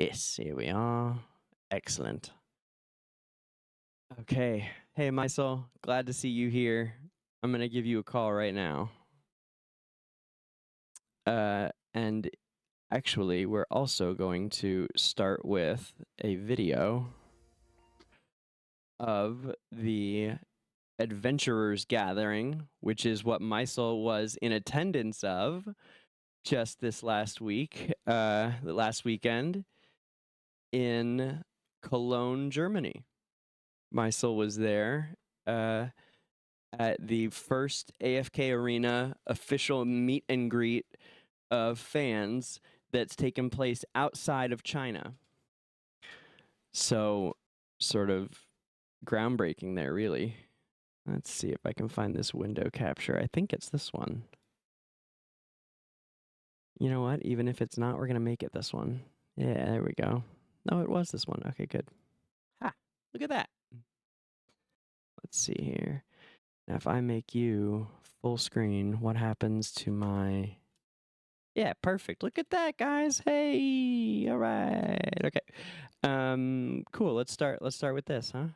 Yes, here we are. Excellent. Okay. Hey, Mysal, glad to see you here. I'm going to give you a call right now. And actually, we're also going to start with a video of the Adventurers Gathering, which is what Mysal was in attendance of just this last week, last weekend in Cologne, Germany. Mysal was there at the first AFK Arena official meet and greet of fans that's taken place outside of China. So, sort of groundbreaking there, really. Let's see if I can find this window capture. I think it's this one. You know what? Even if it's not, we're going to make it this one. Yeah, there we go. No, it was this one. Okay, good. Ha! Look at that. Let's see here. Now, if I make you full screen, what happens to my... Yeah, perfect. Look at that, guys. Hey, all right. Okay. Cool. Let's start with this, huh?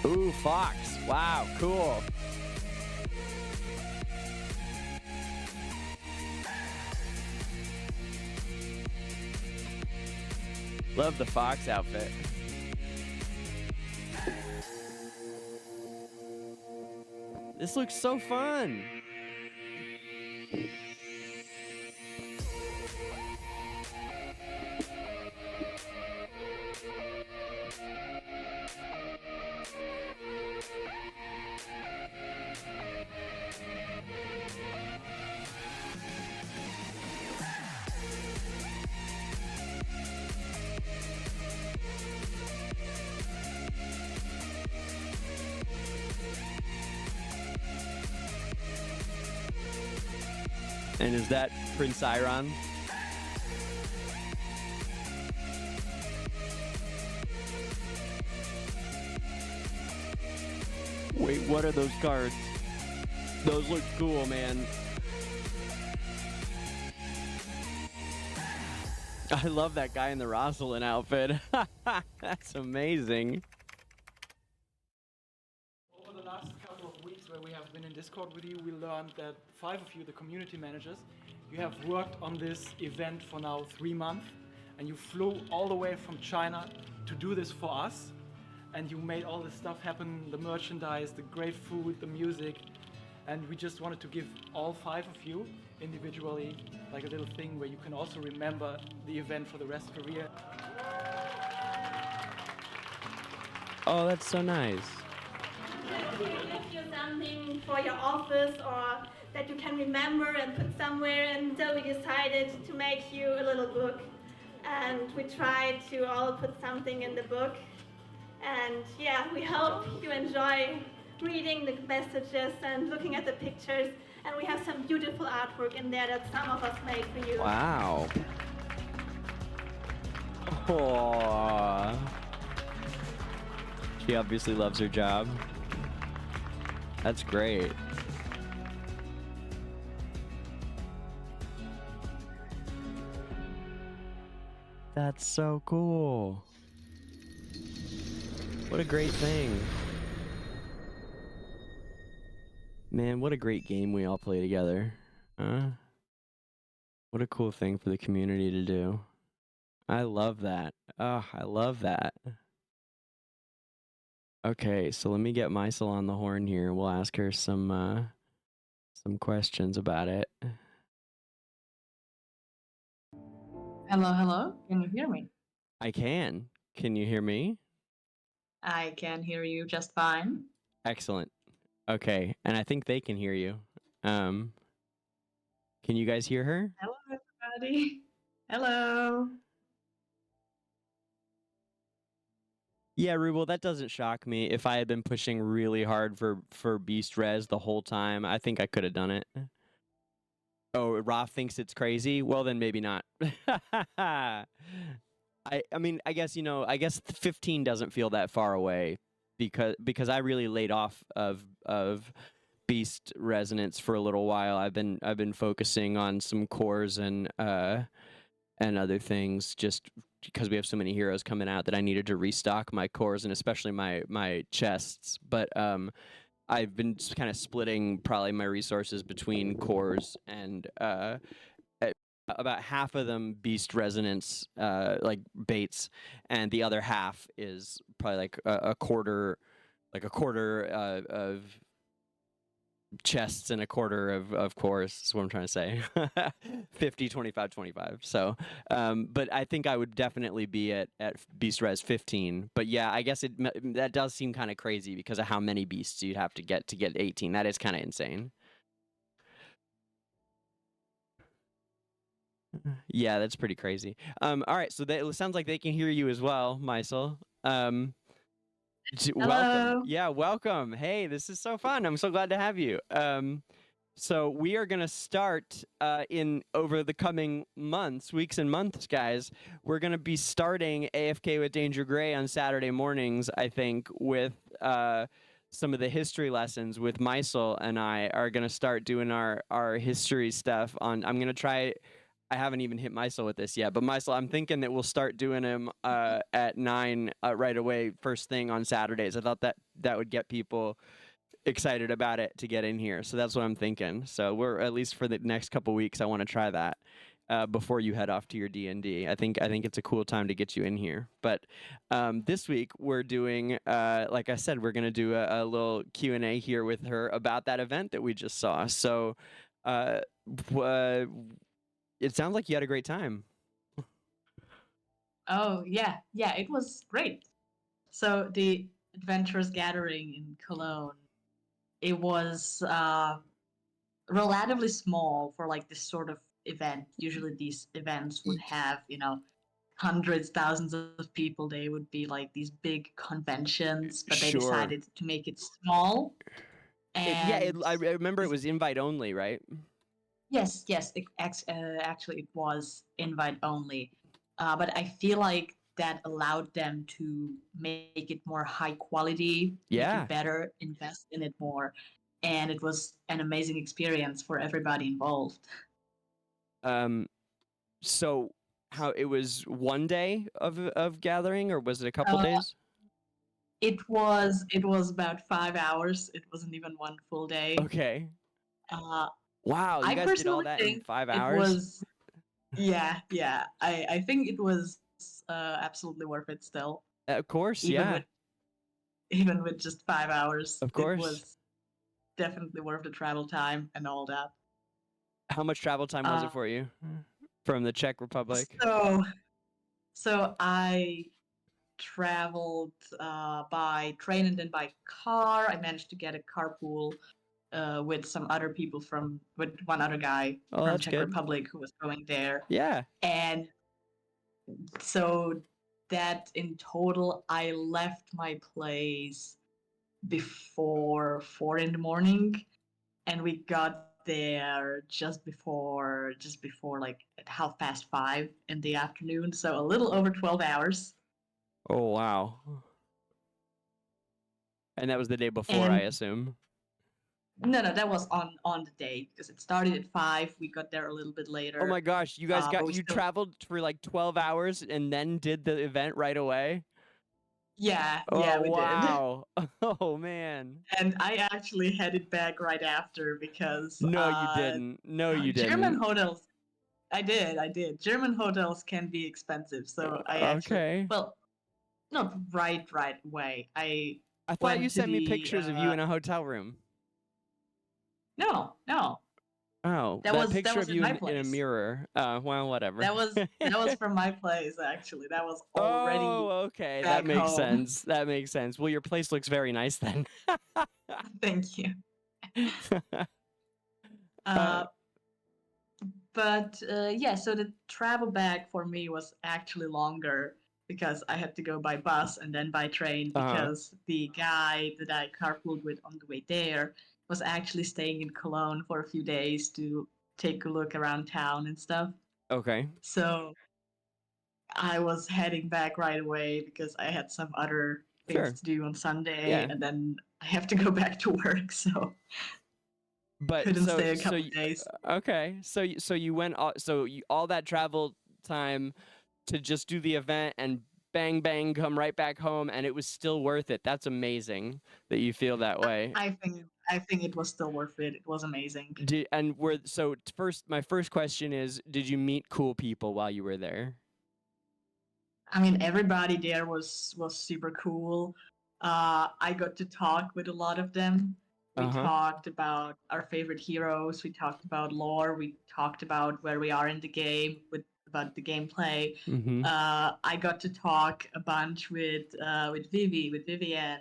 Ooh, Fox. Wow, cool. Love the Fox outfit. This looks so fun. And is that Prince Iron? Wait, what are those cards? Those look cool, man. I love that guy in the Rosalind outfit. That's amazing. Over the last couple of weeks where we have been in Discord with you, we learned that 5 of you, the community managers, you have worked on this event for now 3 months, and you flew all the way from China to do this for us, and you made all this stuff happen, the merchandise, the great food, the music, and we just wanted to give all 5 of you individually like a little thing where you can also remember the event for the rest of the year. Oh, that's so nice. We give you something for your office or that you can remember and put somewhere, and so we decided to make you a little book, and we tried to all put something in the book, and yeah, we hope you enjoy reading the messages and looking at the pictures, and we have some beautiful artwork in there that some of us made for you. Wow. Aww. She obviously loves her job. That's great. That's so cool. What a great thing. Man, what a great game we all play together. Huh? What a cool thing for the community to do. I love that. Oh, I love that. Okay, so let me get Mysal on the horn here. We'll ask her some questions about it. Hello, hello. Can you hear me? I can. Can you hear me? I can hear you just fine. Excellent. Okay, and I think they can hear you. Can you guys hear her? Hello, everybody. Hello. Yeah, Rubel, that doesn't shock me. If I had been pushing really hard for Beast Res the whole time, I think I could have done it. Oh, Roth thinks it's crazy. Well, then maybe not. I mean, I guess 15 doesn't feel that far away because I really laid off of Beast Resonance for a little while. I've been focusing on some cores and other things just because we have so many heroes coming out that I needed to restock my cores and especially my chests. But I've been kind of splitting probably my resources between cores and about half of them Beast Resonance like baits, and the other half is probably like a quarter of chests and a quarter of cores is what I'm trying to say. 50, 25, 25. So, but I think I would definitely be at Beast Res 15. But yeah, I guess that does seem kind of crazy because of how many beasts you'd have to get 18. That is kind of insane. Yeah, that's pretty crazy. All right, so it sounds like they can hear you as well, Mysal. Welcome. Hello. Yeah, welcome. Hey, this is so fun. I'm so glad to have you. So we are gonna start in over the coming weeks and months, guys. We're gonna be starting AFK with DangerGrey on Saturday mornings, I think, with some of the history lessons with Mysal, and I are gonna start doing our history stuff on. I'm gonna try. I haven't even hit Mysal with this yet, but Mysal, I'm thinking that we'll start doing him at 9 right away, first thing on Saturdays. I thought that would get people excited about it to get in here, so that's what I'm thinking. So we're at least for the next couple weeks, I want to try that before you head off to your D&D. I think it's a cool time to get you in here. But this week we're doing, like I said, we're gonna do a little Q&A here with her about that event that we just saw. So. It sounds like you had a great time. Oh yeah, it was great. So the Adventurers Gathering in Cologne, it was relatively small for like this sort of event. Usually these events would have, hundreds, thousands of people. They would be like these big conventions, but they Sure. decided to make it small. And I remember it was invite only, right? Yes, actually it was invite only, but I feel like that allowed them to make it more high quality, make it better, invest in it more, and it was an amazing experience for everybody involved. So how it was one day of gathering, or was it a couple days? It was about 5 hours. It wasn't even one full day. Okay. Wow, you guys did all that in 5 hours? It was, yeah. I think it was absolutely worth it still. Of course, Even with just 5 hours. Of course. It was definitely worth the travel time and all that. How much travel time was it for you from the Czech Republic? So I traveled by train and then by car. I managed to get a carpool with some other people with one other guy from Czech Republic who was going there. Yeah. And so that in total, I left my place before 4 in the morning, and we got there just before like at 5:30 in the afternoon. So a little over 12 hours. Oh wow. And that was the day before, I assume. No, that was on the day because it started at 5. We got there a little bit later. Oh my gosh, you guys traveled for like 12 hours and then did the event right away? Yeah, we wow. did. Oh man. And I actually headed back right after because No, you didn't. No, you didn't. German hotels. I did. German hotels can be expensive, so I actually well, not right away. I thought you sent me pictures of you in a hotel room. No. Oh, that picture of you in a mirror. Well, whatever. That was from my place, actually. That was already. Oh, okay. That makes sense. That makes sense. Well, your place looks very nice then. Thank you. But yeah, so the travel back for me was actually longer because I had to go by bus and then by train because the guy that I carpooled with on the way there was actually staying in Cologne for a few days to take a look around town and stuff. Okay. So I was heading back right away because I had some other things Sure. to do on Sunday, Yeah. and then I have to go back to work, so But couldn't so stay a so couple y- days. okay. So you went all that travel time to just do the event and bang bang come right back home and it was still worth it. That's amazing that you feel that way. I think it was still worth it. It was amazing. My first question is, did you meet cool people while you were there? I mean, everybody there was super cool. I got to talk with a lot of them. We talked about our favorite heroes. We talked about lore. We talked about where we are in the game, about the gameplay. Mm-hmm. I got to talk a bunch with Vivian.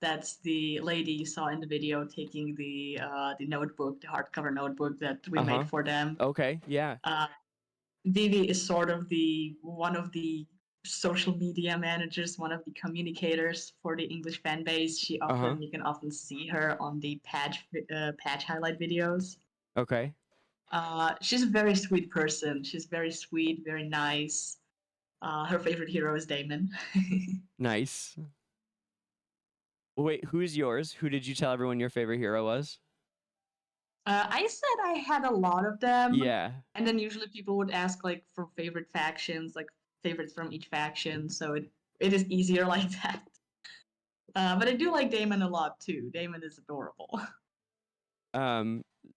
That's the lady you saw in the video taking the notebook, the hardcover notebook that we made for them. Okay, yeah. Vivi is sort of one of the social media managers, one of the communicators for the English fan base. You can often see her on the patch highlight videos. Okay. She's a very sweet person. She's very sweet, very nice. Her favorite hero is Damon. Nice. Wait, who's yours? Who did you tell everyone your favorite hero was? I said I had a lot of them. Yeah. And then usually people would ask like for favorite factions, like favorites from each faction. So it is easier like that. But I do like Damon a lot too. Damon is adorable.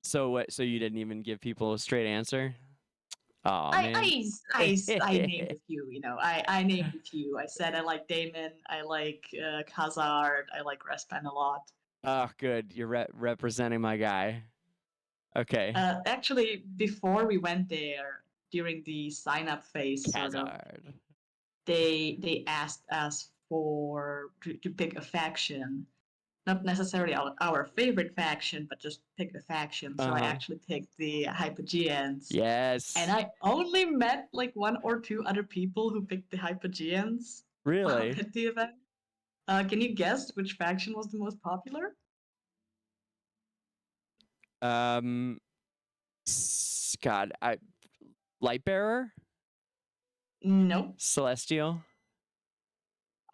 So what? So you didn't even give people a straight answer? Oh man. I named a few. You know, I named a few. I said I like Damon. I like Khazard. I like Respan a lot. Oh, good. You're representing my guy. Okay. Actually, before we went there, during the sign up phase, Khazard. sort of, they asked us to pick a faction. Not necessarily our favorite faction, but just pick a faction. So I actually picked the Hypogeans. Yes. And I only met like 1 or 2 other people who picked the Hypogeans. Really? At the event. Can you guess which faction was the most popular? God, Lightbearer? Nope. Celestial?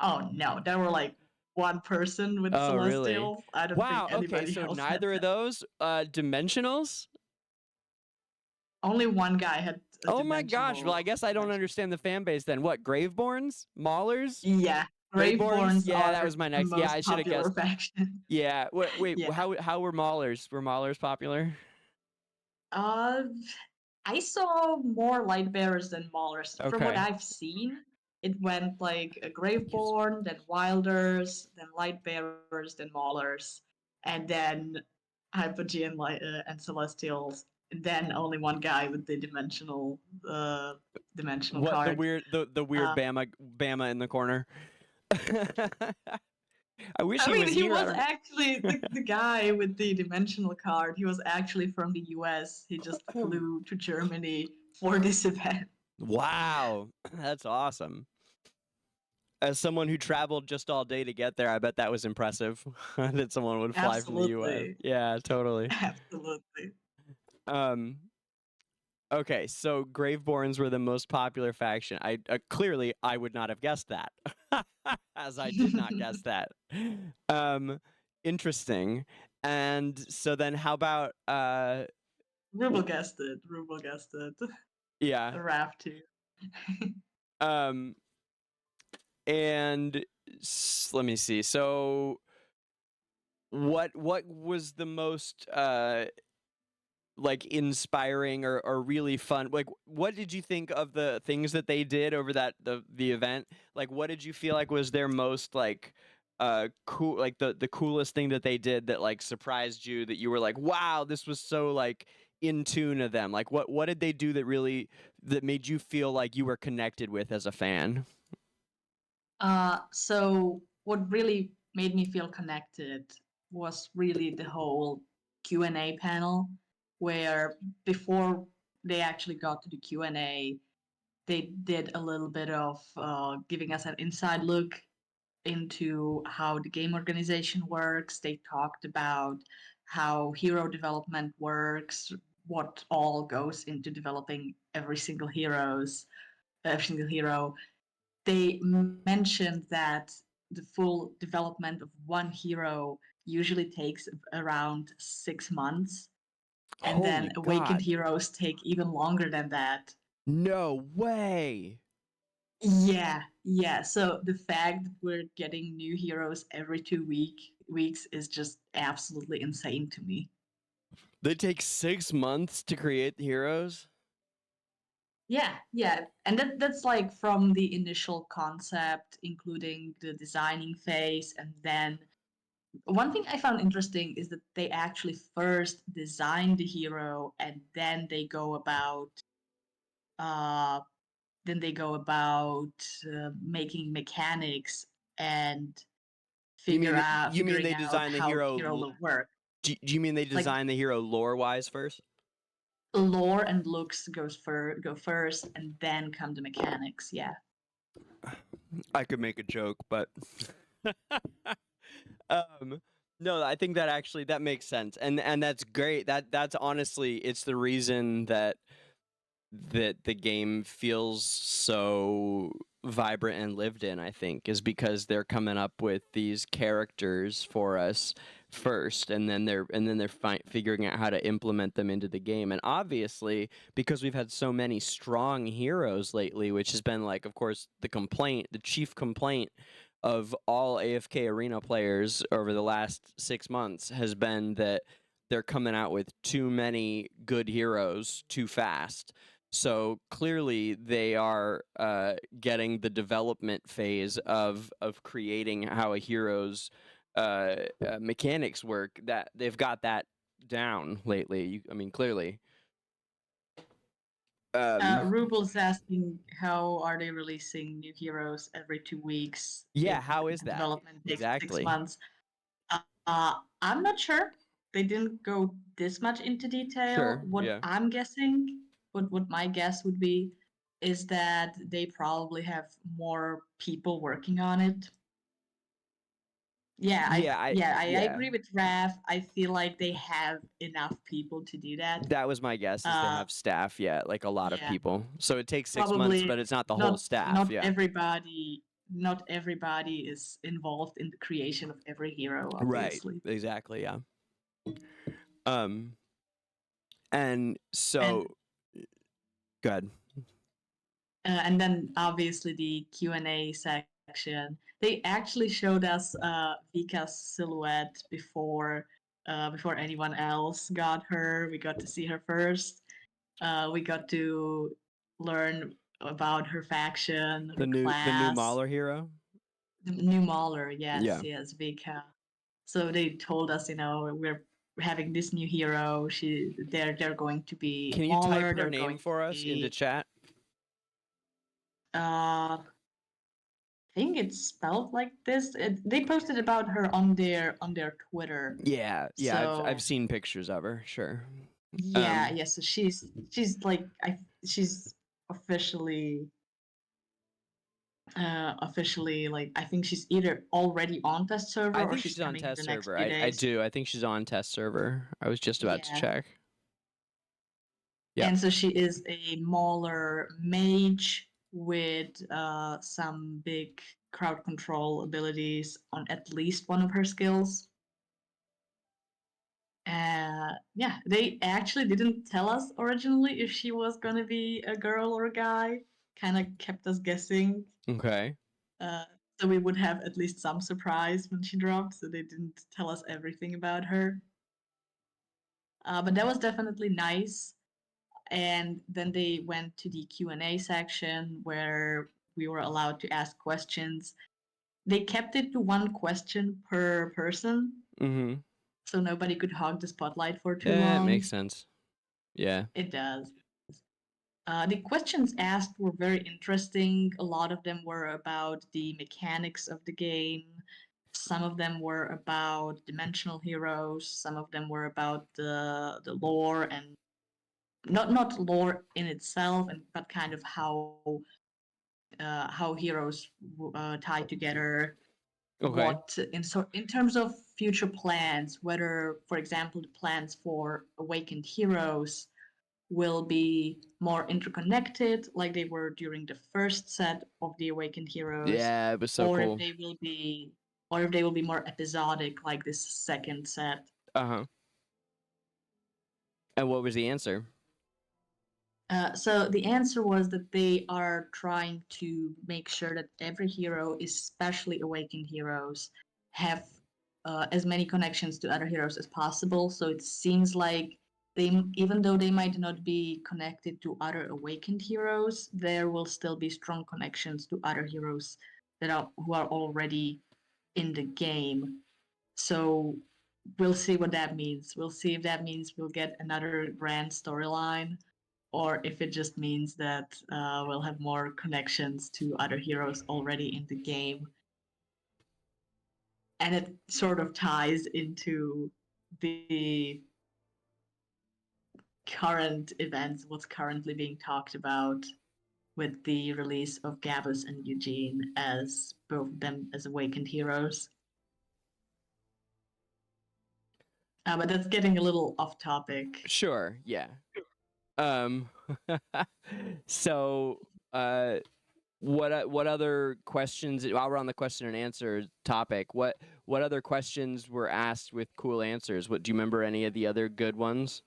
Oh no, there were like 1 person with Celestials. Really? I don't think anybody so else neither had of those Dimensionals? Only 1 guy had a Oh my gosh. Well, I guess I don't understand the fan base then. What, Graveborns? Maulers? Yeah. Graveborns Yeah, are that was my next. the most Yeah, I should have popular guessed. faction. Yeah. Wait, Yeah. how were Maulers? Were Maulers popular? I saw more Lightbearers than Maulers. From what Okay. I've seen, it went like a Graveborn, then Wilders, then Lightbearers, then Maulers, and then Hypogean and Celestials. And then only 1 guy with the dimensional card. The weird Bama in the corner. I wish he was he here. was actually the guy with the dimensional card. He was actually from the US. He just flew to Germany for this event. Wow, that's awesome. As someone who traveled just all day to get there, I bet that was impressive that someone would fly from the US. Yeah, totally. Absolutely. Okay, so Graveborns were the most popular faction. I clearly I would not have guessed that, as I did not guess that. Interesting. And so then, how about Rubel guessed it. Yeah. Raph too. And let me see. So, what was the most like inspiring or really fun? Like, what did you think of the things that they did over the event? Like, what did you feel like was their most like cool, like the coolest thing that they did that like surprised you, that you were like, wow, this was so like in tune to them? Like, what did they do that made you feel like you were connected with as a fan? So what really made me feel connected was really the whole Q&A panel, where before they actually got to the Q&A, they did a little bit of giving us an inside look into how the game organization works. They talked about how hero development works, what all goes into developing every single hero. They mentioned that the full development of one hero usually takes around 6 months, and then Holy awakened God. heroes take even longer than that. No way. Yeah. So the fact that we're getting new heroes every 2 weeks is just absolutely insane to me. They take 6 months to create the heroes? Yeah. And that's like from the initial concept, including the designing phase, and then one thing I found interesting is that they actually first design the hero and then they go about uh making mechanics and You mean figuring they out design the how the hero hero will work. do you mean they Like design the hero lore-wise first? lore and looks go first and then come the mechanics, yeah. I could make a joke, but no, I think that actually that makes sense. And that's great. That's honestly it's the reason that the game feels so vibrant and lived in, I think, is because they're coming up with these characters for us first, and then they're figuring out how to implement them into the game. And obviously, because we've had so many strong heroes lately, which has been like, of course, the chief complaint of all AFK Arena players over the last 6 months has been that they're coming out with too many good heroes too fast. So clearly, they are getting the development phase of creating how a hero's mechanics work. That they've got that down lately. I mean, clearly. Rubel's asking how are they releasing new heroes every 2 weeks Yeah, if how is the that development takes 6 exactly? months. I'm not sure. They didn't go this much into detail. Sure. What Yeah. I'm guessing, what my guess would be, is that they probably have more people working on it. I agree with Raph. I feel like they have enough people to do that. That was my guess. Is they have staff, like a lot of Yeah, people. So it takes 6 months, probably but it's not the whole not staff. not Yeah. everybody not everybody is involved in the creation of every hero, Right. obviously. Exactly. Yeah. And so, And good. and then obviously the Q&A section. They actually showed us Vika's silhouette before anyone else got her. We got to see her first. We got to learn about her faction, her The new class. Mahler hero. The new Mauler, Yeah. yes, Vika. So they told us, we're having this new hero. They're going to be Can you Mauler. type her They're name going for to us into be, chat? I think it's spelled like this. They posted about her on their Twitter. Yeah. So I've seen pictures of her. Sure. yeah. So she's like she's officially like I think she's either already on test server I or think she's she's on coming in the test next server. few I days. do. I think she's on test server. I was just about to Yeah. check. Yeah. And so she is a Mauler mage with some big crowd control abilities on at least one of her skills. Yeah, they actually didn't tell us originally if she was going to be a girl or a guy. Kind of kept us guessing. Okay. So we would have at least some surprise when she dropped, so they didn't tell us everything about her. But that was definitely nice. And then they went to the Q&A section where we were allowed to ask questions. They kept it to one question per person. Mm-hmm. So nobody could hog the spotlight for too Yeah, it long. makes sense. Yeah. It does. The questions asked were very interesting. A lot of them were about the mechanics of the game. Some of them were about dimensional heroes. Some of them were about the lore, and not lore in itself, but kind of how heroes tie together. Okay. What in terms of future plans, whether, for example, the plans for awakened heroes will be more interconnected, like they were during the first set of the Awakened Heroes. Yeah, it was so or cool. if they will be more episodic, like this second set. Uh-huh. And what was the answer? So the answer was that they are trying to make sure that every hero, especially Awakened heroes, have as many connections to other heroes as possible. So it seems like even though they might not be connected to other Awakened heroes, there will still be strong connections to other heroes who are already in the game. So we'll see what that means. We'll see if that means we'll get another grand storyline, or if it just means that we'll have more connections to other heroes already in the game. And it sort of ties into the current events, what's currently being talked about with the release of Gabus and Eugene as both of them as Awakened heroes. But that's getting a little off topic. Sure, yeah. So, what other questions, while we're on the question and answer topic, what other questions were asked with cool answers? Do you remember any of the other good ones?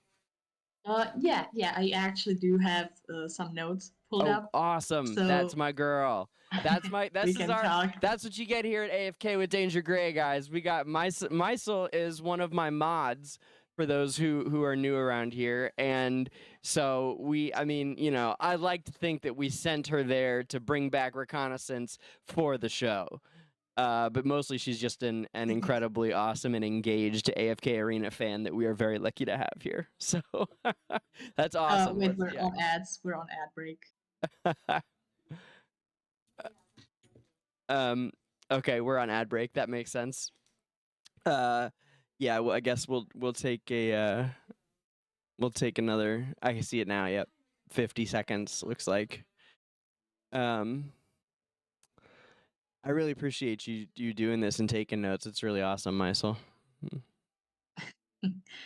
Yeah, I actually do have some notes pulled up. Awesome. So That's my girl. That's what you get here at AFK with DangerGrey, guys. We got Mysal is one of my mods for those who are new around here. And so I like to think that we sent her there to bring back reconnaissance for the show. But mostly she's just an incredibly awesome and engaged AFK Arena fan that we are very lucky to have here. So that's awesome. Wait, we're on ads. We're on ad break. Okay, we're on ad break. That makes sense. Yeah, well, I guess we'll take another. I can see it now. Yep, 50 seconds looks like. I really appreciate you doing this and taking notes. It's really awesome, Mysal.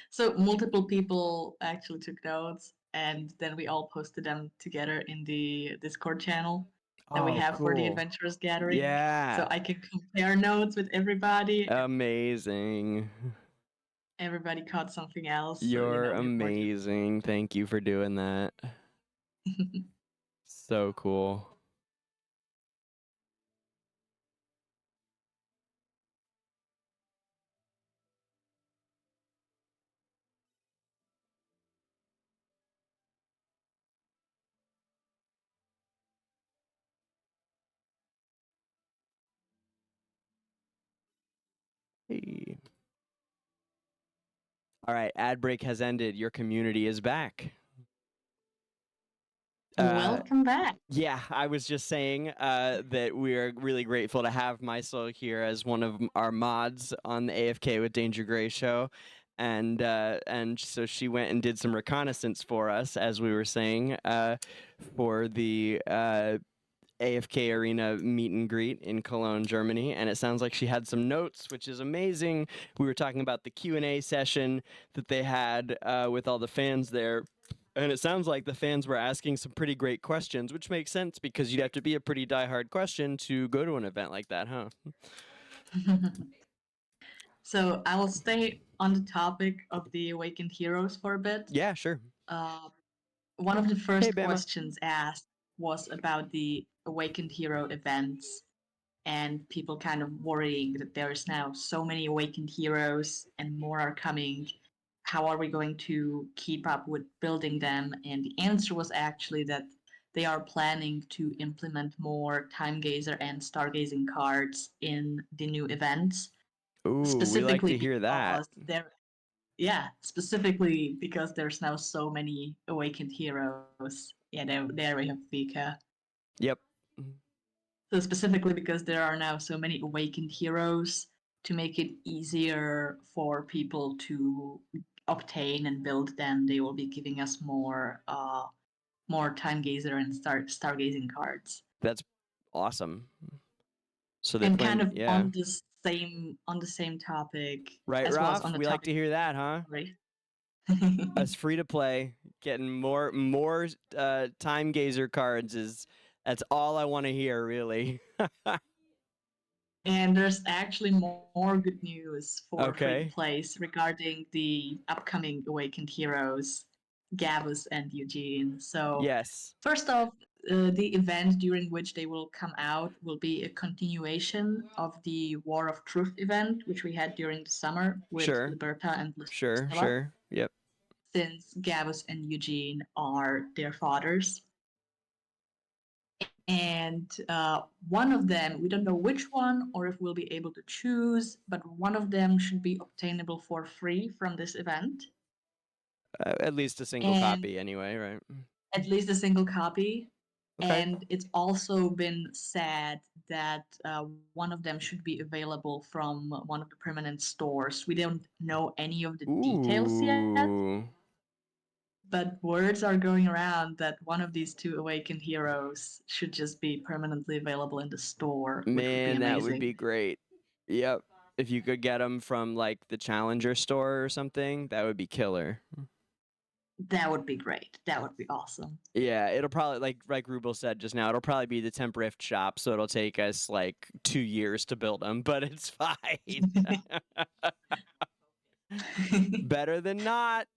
So multiple people actually took notes, and then we all posted them together in the Discord channel that we have for the Adventurers Gathering. Yeah. So I can compare notes with everybody. Amazing. Everybody caught something else. You're amazing. Thank you for doing that. So cool. Hey. All right, ad break has ended. Your community is back. Welcome back. Yeah, I was just saying that we are really grateful to have Mysal here as one of our mods on the AFK with DangerGrey show. And so she went and did some reconnaissance for us, as we were saying, for the AFK Arena meet and greet in Cologne, Germany, and it sounds like she had some notes, which is amazing. We were talking about the Q&A session that they had with all the fans there, and it sounds like the fans were asking some pretty great questions, which makes sense because you'd have to be a pretty diehard question to go to an event like that, huh? So I will stay on the topic of the Awakened Heroes for a bit. Yeah, sure. One of the first questions asked was about the Awakened Hero events, and people kind of worrying that there is now so many Awakened Heroes and more are coming. How are we going to keep up with building them? And the answer was actually that they are planning to implement more Time Gazer and Stargazing cards in the new events. Ooh, we like to hear that. Yeah, specifically because there's now so many Awakened Heroes. Yeah, there we have Vika. Yep. So specifically because there are now so many Awakened Heroes, to make it easier for people to obtain and build them, they will be giving us more Time Gazer and Stargazing cards. That's awesome. So and kind of on the same topic. Right, Ralph? We like to hear that, huh? Right. Us free to play, getting more time gazer cards that's all I want to hear, really. And there's actually more good news for free to Okay. plays regarding the upcoming Awakened Heroes, Gavus and Eugene. So Yes. first off, the event during which they will come out will be a continuation of the War of Truth event, which we had during the summer with Sure. Liberta and Sure. Lucilla, Sure. Yep. since Gavus and Eugene are their fathers. And one of them, we don't know which one or if we'll be able to choose, but one of them should be obtainable for free from this event. At least a single And copy, anyway, right? at least a single copy. Okay. And it's also been said that one of them should be available from one of the permanent stores. We don't know any of the details yet, Ooh. but words are going around that one of these two Awakened Heroes should just be permanently available in the store, which would be Man, amazing. that would be great. Yep. If you could get them from like the Challenger store or something, that would be killer. That would be great. That would be awesome. Yeah, it'll probably like Rubel said just now, it'll probably be the temp rift shop, so it'll take us like 2 years to build them, but it's fine. Better than not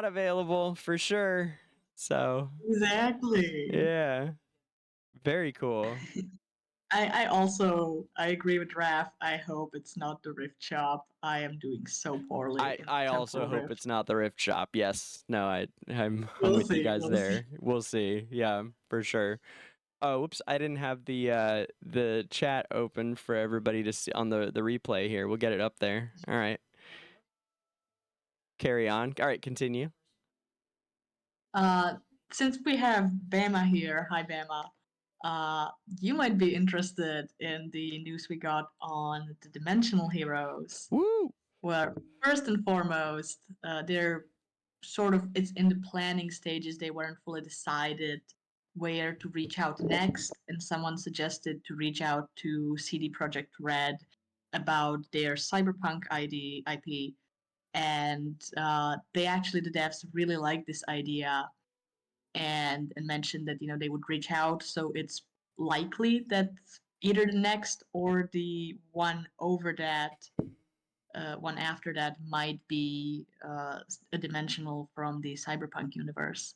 available for sure. So Exactly. yeah, very cool. I agree with Raph. I hope it's not the Rift Shop. I am doing so poorly. I also Temporal hope Rift. it's not the Rift Shop. Yes, no, I'm We'll with you see, guys we'll there. see. We'll see. Yeah, for sure. Oh, whoops! I didn't have the chat open for everybody to see on the replay here. We'll get it up there. All right. Carry on. All right, continue. Since we have Bama here, hi Bama. You might be interested in the news we got on the Dimensional Heroes. Woo! Well, first and foremost, they're sort of, it's in the planning stages. They weren't fully decided where to reach out next, and someone suggested to reach out to CD Projekt Red about their Cyberpunk IP, and they actually, the devs really liked this idea and mentioned that they would reach out. So it's likely that either the next or the one over that, one after that, might be a dimensional from the Cyberpunk universe.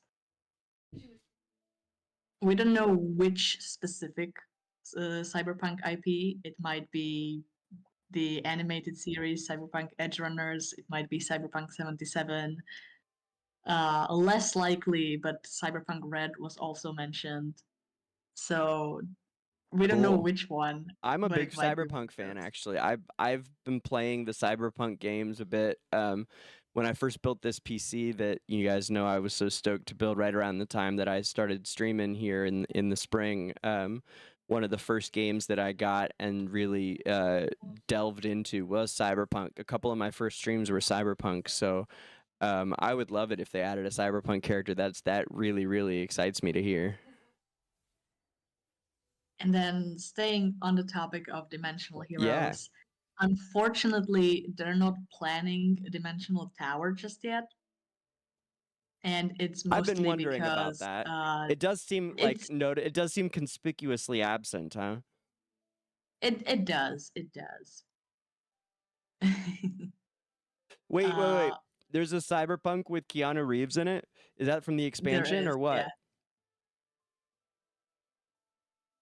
We don't know which specific Cyberpunk IP. It might be the animated series Cyberpunk Edge Runners. It might be Cyberpunk 77. Less likely, but Cyberpunk Red was also mentioned. So we don't know Cool. which one. I'm a but big it might be one Cyberpunk of fan, those. actually. I've been playing the Cyberpunk games a bit. When I first built this PC that you guys know I was so stoked to build right around the time that I started streaming here in the spring. One of the first games that I got and really delved into was Cyberpunk. A couple of my first streams were Cyberpunk, so I would love it if they added a Cyberpunk character. That really, really excites me to hear. And then staying on the topic of dimensional heroes, Yeah. unfortunately, they're not planning a dimensional tower just yet. And it's mostly I've been wondering because about that. It does seem like it's, it does seem conspicuously absent, huh? it does. It does. Wait. There's a Cyberpunk with Keanu Reeves in it. Is that from the expansion or what? Yeah.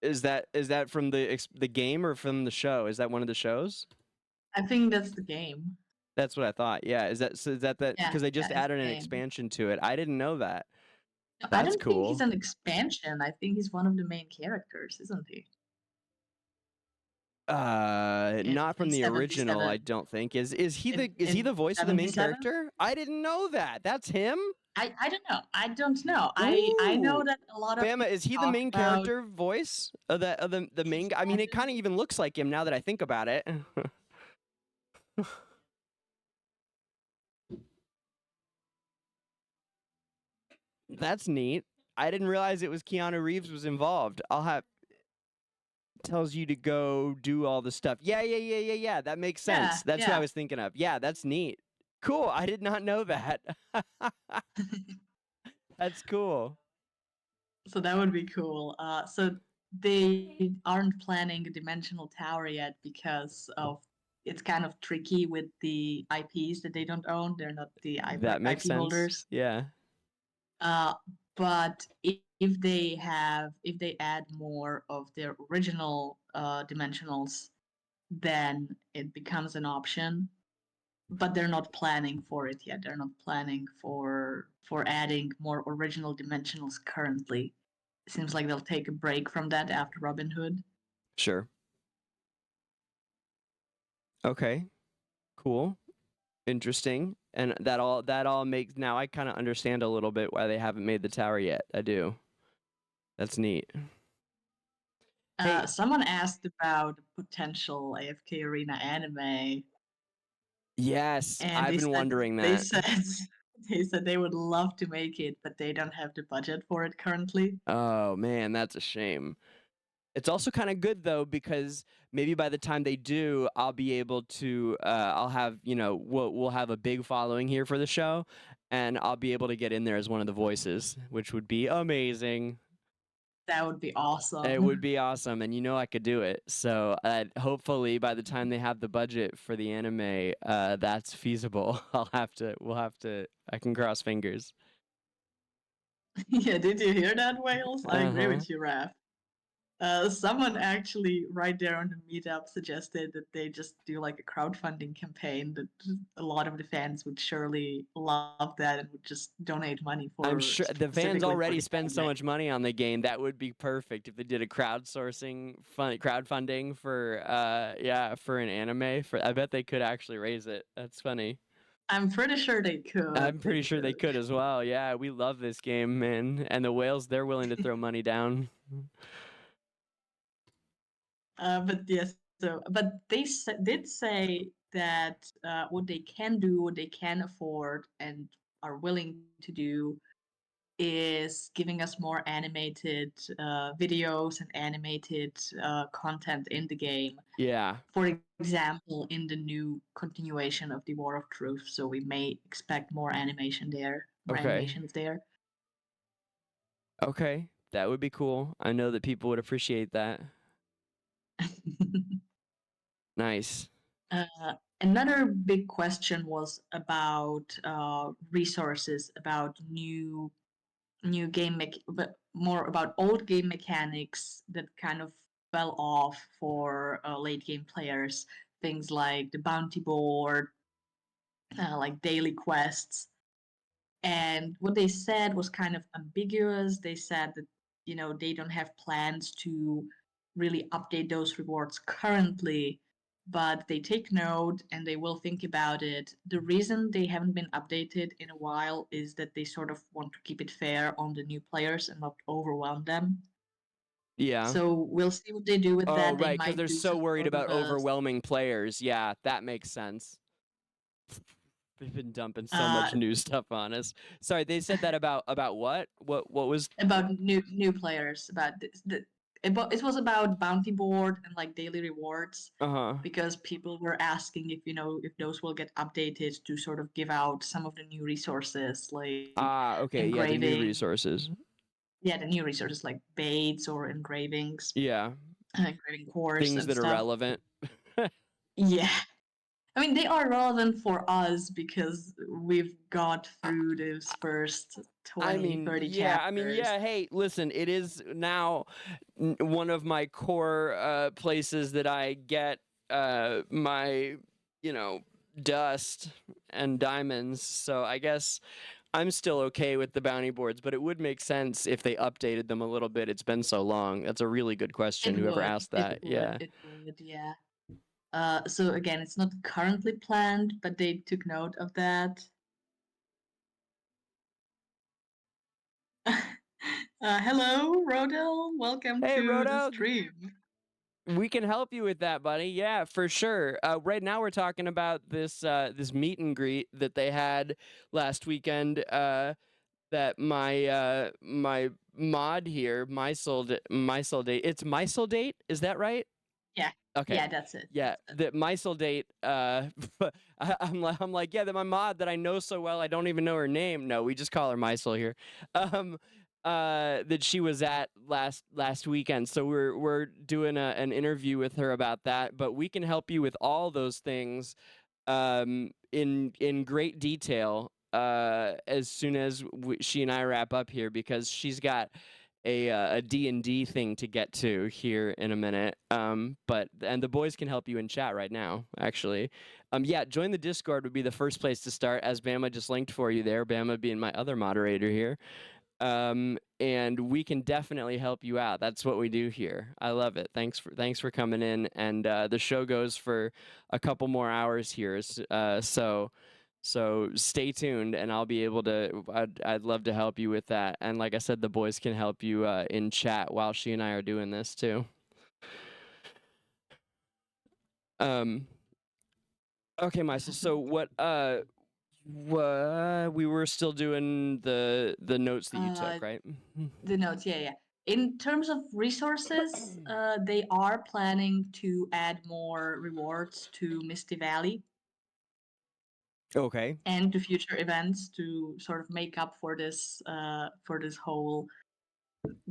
Is that from the game or from the show? Is that one of the shows? I think that's the game. That's what I thought. Yeah. Is that Yeah, because they just yeah, it's added the an game. expansion to it? I didn't know that. No, I That's don't think he's cool. an expansion. I think he's one of the main characters, isn't he? Not from In the original, 77. I don't think. Is he In the voice of the main 77? character? I didn't know that. That's him? I don't know. I know Ooh. that a lot of Bama, people is he the talk main about, character voice of the main guy? I mean, it kind of even looks like him now that I think about it. That's neat. I didn't realize it was Keanu Reeves was involved. Tells you to go do all the stuff. Yeah. That makes sense. Yeah, That's what I yeah. was thinking of. Yeah, that's neat. Cool. I did not know that. That's cool. So that would be cool. So they aren't planning a dimensional tower yet because of it's kind of tricky with the IPs that they don't own. They're not the That makes IP sense. holders. Yeah. But if they add more of their original dimensionals, then it becomes an option. But they're not planning for it yet. They're not planning for adding more original dimensionals currently. It seems like they'll take a break from that after Robin Hood. Sure. Okay. Cool. Interesting. And that all makes, now I kind of understand a little bit why they haven't made the tower yet. I do. That's neat. Hey. Someone asked about potential AFK Arena anime. Yes, And I've been wondering that. They said they would love to make it, but they don't have the budget for it currently. Oh man, that's a shame. It's also kind of good though, because maybe by the time they do, I'll be able to I'll have, we'll have a big following here for the show, and I'll be able to get in there as one of the voices, which would be amazing. That would be awesome. It would be awesome, and I could do it. So hopefully by the time they have the budget for the anime, that's feasible. We'll have to, I can cross fingers. Yeah, did you hear that, Wales? I agree with you, Raph. Someone actually right there on the meetup suggested that they just do like a crowdfunding campaign that a lot of the fans would surely love that and would just donate money for. I'm sure the fans already spend so much money on the game. That would be perfect if they did a crowdfunding for for an anime. I bet they could actually raise it. That's funny. I'm pretty sure they could. I'm pretty sure they could as well. Yeah, we love this game, man. And the whales, they're willing to throw money down. But yes, but they did say that what they can do, what they can afford, and are willing to do is giving us more animated videos and animated content in the game. Yeah. For example, in the new continuation of the War of Truth, so we may expect more animation there, animations there. Okay, that would be cool. I know that people would appreciate that. Nice. Another big question was about resources, about new game but more about old game mechanics that kind of fell off for late game players. Things like the bounty board, like daily quests. And what they said was kind of ambiguous. They said that they don't have plans to really update those rewards currently, but they take note and they will think about it. The reason they haven't been updated in a while is that they sort of want to keep it fair on the new players and not overwhelm them. Yeah. So we'll see what they do with that. Oh, right, because they're so worried about overwhelming players. Yeah, that makes sense. They've been dumping so much new stuff on us. Sorry, they said that about what? What was about new players? About it was about bounty board and like daily rewards. Because people were asking if if those will get updated to sort of give out some of the new resources like okay, engraving. Yeah, the new resources. Yeah, the new resources like baits or engravings. Yeah. Engraving cores. Things that are relevant. Yeah. I mean, they are relevant for us because we've got through those first 20, 30 chapters. Hey, listen, it is now one of my core places that I get my, dust and diamonds. So I guess I'm still okay with the bounty boards, but it would make sense if they updated them a little bit. It's been so long. That's a really good question, whoever asked that. It would, yeah. So again, it's not currently planned, but they took note of that. Hello, Rodel. Welcome to the stream. We can help you with that, buddy. Yeah, for sure. Right now, we're talking about this this meet and greet that they had last weekend. That my my mod here, Mysaldate. It's Mysaldate. Is that right? Yeah. Okay. Yeah, that's it. Yeah, the Mysaldate. I'm like, yeah, that my mod that I know so well, I don't even know her name. No, we just call her Mysal here. That she was at last weekend. So we're doing an interview with her about that. But we can help you with all those things, in great detail, as soon as she and I wrap up here, because she's got a D&D thing to get to here in a minute. But the boys can help you in chat right now, actually. Yeah, join the Discord would be the first place to start, as Bama just linked for you there, Bama being my other moderator here. And we can definitely help you out. That's what we do here. I love it. Thanks for coming in. And the show goes for a couple more hours here. So stay tuned, and I'll be able to. I'd love to help you with that. And like I said, the boys can help you in chat while she and I are doing this too. Okay, Mysal. So what? We were still doing the notes that you took, right? The notes, yeah. In terms of resources, they are planning to add more rewards to Misty Valley. Okay. And to future events to sort of make up for this whole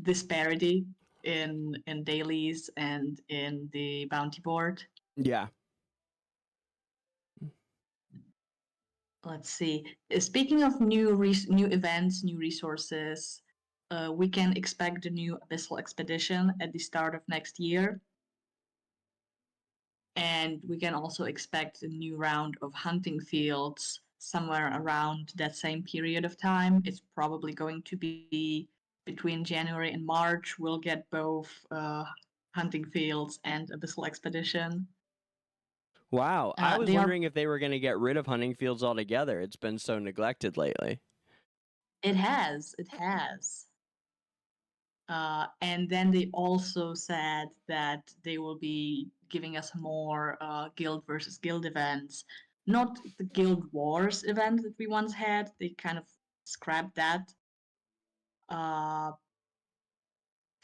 disparity in dailies and in the bounty board. Yeah. Let's see. Speaking of new events, new resources, we can expect the new Abyssal Expedition at the start of next year. And we can also expect a new round of hunting fields somewhere around that same period of time. It's probably going to be between January and March. We'll get both hunting fields and Abyssal Expedition. Wow. I was wondering if they were going to get rid of hunting fields altogether. It's been so neglected lately. It has. And then they also said that they will be giving us more guild versus guild events. Not the Guild Wars event that we once had. They kind of scrapped that. Oh,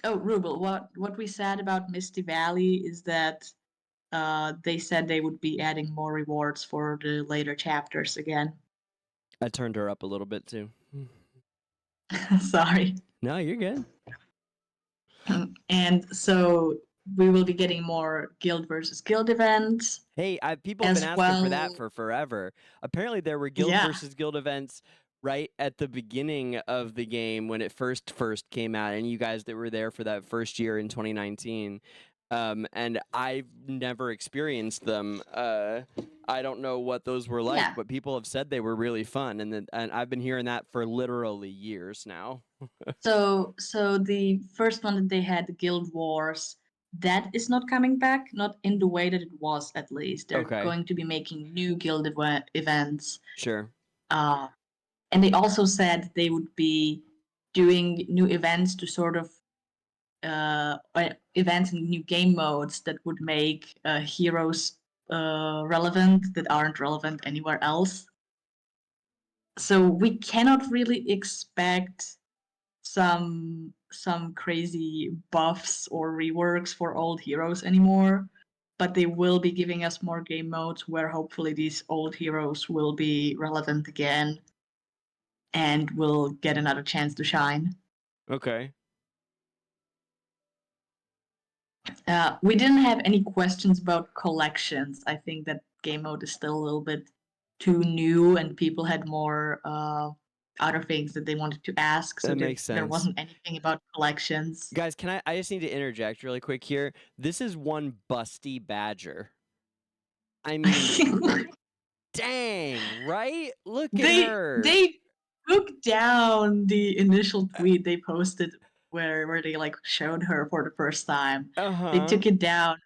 Rubel, what we said about Misty Valley is that they said they would be adding more rewards for the later chapters again. I turned her up a little bit too. Sorry. No, you're good. And so we will be getting more guild versus guild events. Hey, people have been asking for that for forever. Apparently, there were guild versus guild events right at the beginning of the game when it first came out, and you guys that were there for that first year in 2019. And I've never experienced them. I don't know what those were like, but people have said they were really fun, and I've been hearing that for literally years now. So the first one that they had, the Guild Wars, that is not coming back, not in the way that it was, at least. They're going to be making new guild events. Sure. And they also said they would be doing new events to sort of events and new game modes that would make heroes relevant that aren't relevant anywhere else. So we cannot really expect some crazy buffs or reworks for old heroes anymore, but they will be giving us more game modes where hopefully these old heroes will be relevant again and will get another chance to shine. Okay. We didn't have any questions about collections. I think that game mode is still a little bit too new and people had more other things that they wanted to ask. So that makes sense. There wasn't anything about collections. Guys, I just need to interject really quick here. This is one busty badger. I mean, dang, right? Look at her. They took down the initial tweet they posted where they like showed her for the first time. They took it down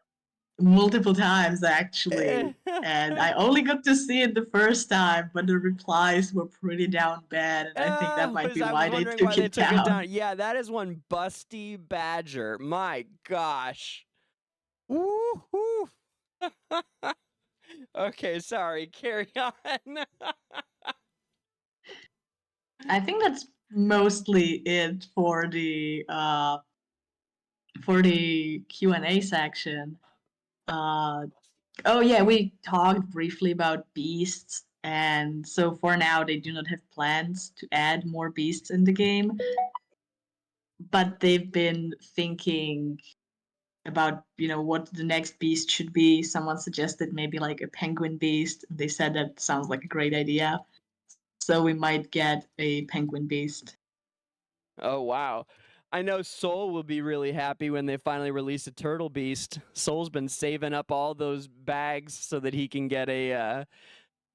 multiple times actually, and I only got to see it the first time, but the replies were pretty down bad, and I think that might be why they took it down. Yeah, that is one busty badger. My gosh. Woo-hoo. Okay, sorry. Carry on. I think that's mostly it for the Q&A section. Oh yeah, we talked briefly about beasts, and so for now they do not have plans to add more beasts in the game, but they've been thinking about what the next beast should be. Someone suggested maybe like a penguin beast. They said that sounds like a great idea, so we might get a penguin beast. Oh wow. I know Soul will be really happy when they finally release a turtle beast. Soul's been saving up all those bags so that he can get a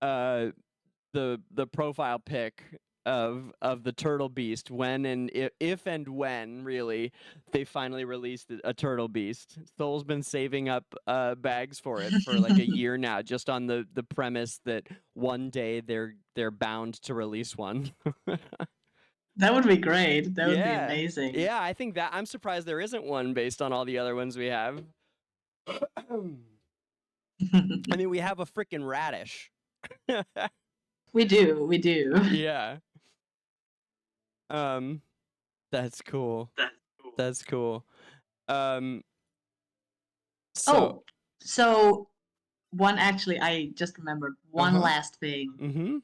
the profile pic of the turtle beast when and if and when really they finally released a turtle beast. Soul's been saving up bags for it for like a year now, just on the premise that one day they're bound to release one. That would be great. That would be Yeah. amazing. Yeah, I think that I'm surprised there isn't one based on all the other ones we have. I mean, we have a freaking radish. We do. Yeah. That's cool. That's cool. So So one actually, I just remembered one Uh-huh. last thing. Mm-hmm.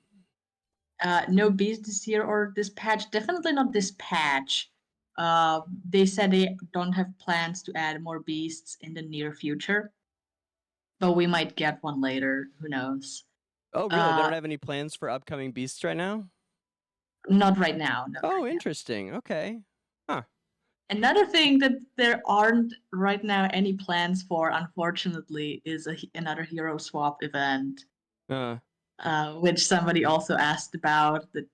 No beast this year or this patch. Definitely not this patch. They said they don't have plans to add more beasts in the near future, but we might get one later. Who knows? Oh, really? They don't have any plans for upcoming beasts right now? Not right now. Oh, interesting. Okay. Huh. Another thing that there aren't right now any plans for, unfortunately, is another hero swap event. Which somebody also asked about, that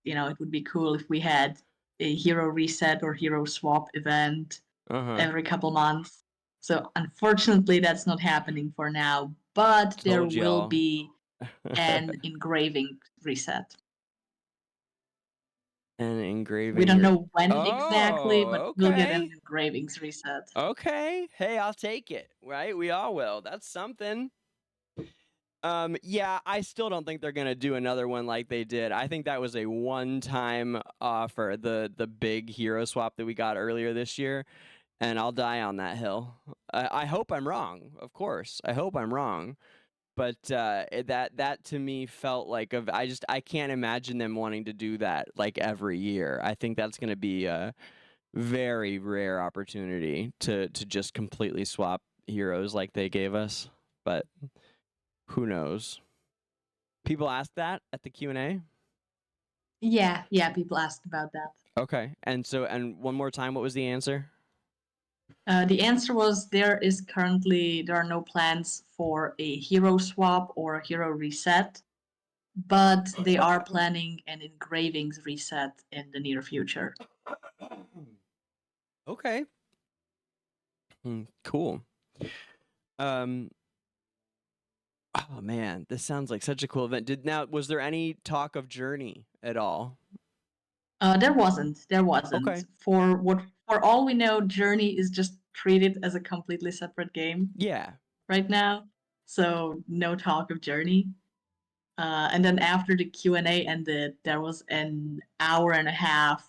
it would be cool if we had a hero reset or hero swap event every couple months. So unfortunately that's not happening for now, but there will be an engraving reset. An engraving. We don't know when exactly, but we'll get an Okay. engravings reset. Okay. Hey, I'll take it. Right? We all will. That's something. Yeah, I still don't think they're gonna do another one like they did. I think that was a one-time offer, the big hero swap that we got earlier this year, and I'll die on that hill. I hope I'm wrong, of course. I hope I'm wrong, but that to me felt like I can't imagine them wanting to do that like every year. I think that's gonna be a very rare opportunity to just completely swap heroes like they gave us, but who knows? People asked that at the Q&A? Yeah, people asked about that. Okay. And one more time, what was the answer? The answer was there are no plans for a hero swap or a hero reset, but they are planning an engravings reset in the near future. Okay. Cool. Oh man, this sounds like such a cool event. Was there any talk of Journey at all? There wasn't. Okay. For all we know, Journey is just treated as a completely separate game. Yeah. Right now, so no talk of Journey. And then after the Q&A ended, there was an hour and a half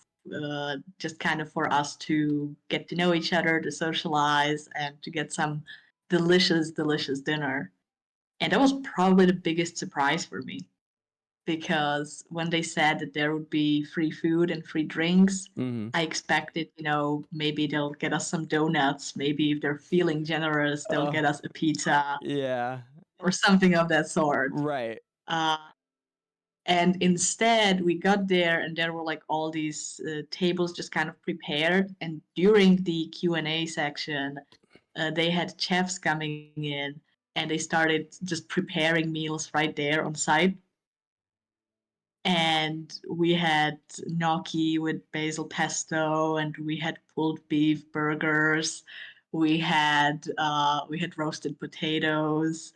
just kind of for us to get to know each other, to socialize, and to get some delicious dinner. And that was probably the biggest surprise for me, because when they said that there would be free food and free drinks, I expected, maybe they'll get us some donuts. Maybe if they're feeling generous, they'll get us a pizza. Yeah. Or something of that sort. Right. And instead, we got there, and there were like all these tables just kind of prepared. And during the Q&A section, they had chefs coming in, and they started just preparing meals right there on site. And we had gnocchi with basil pesto, and we had pulled beef burgers. We had roasted potatoes.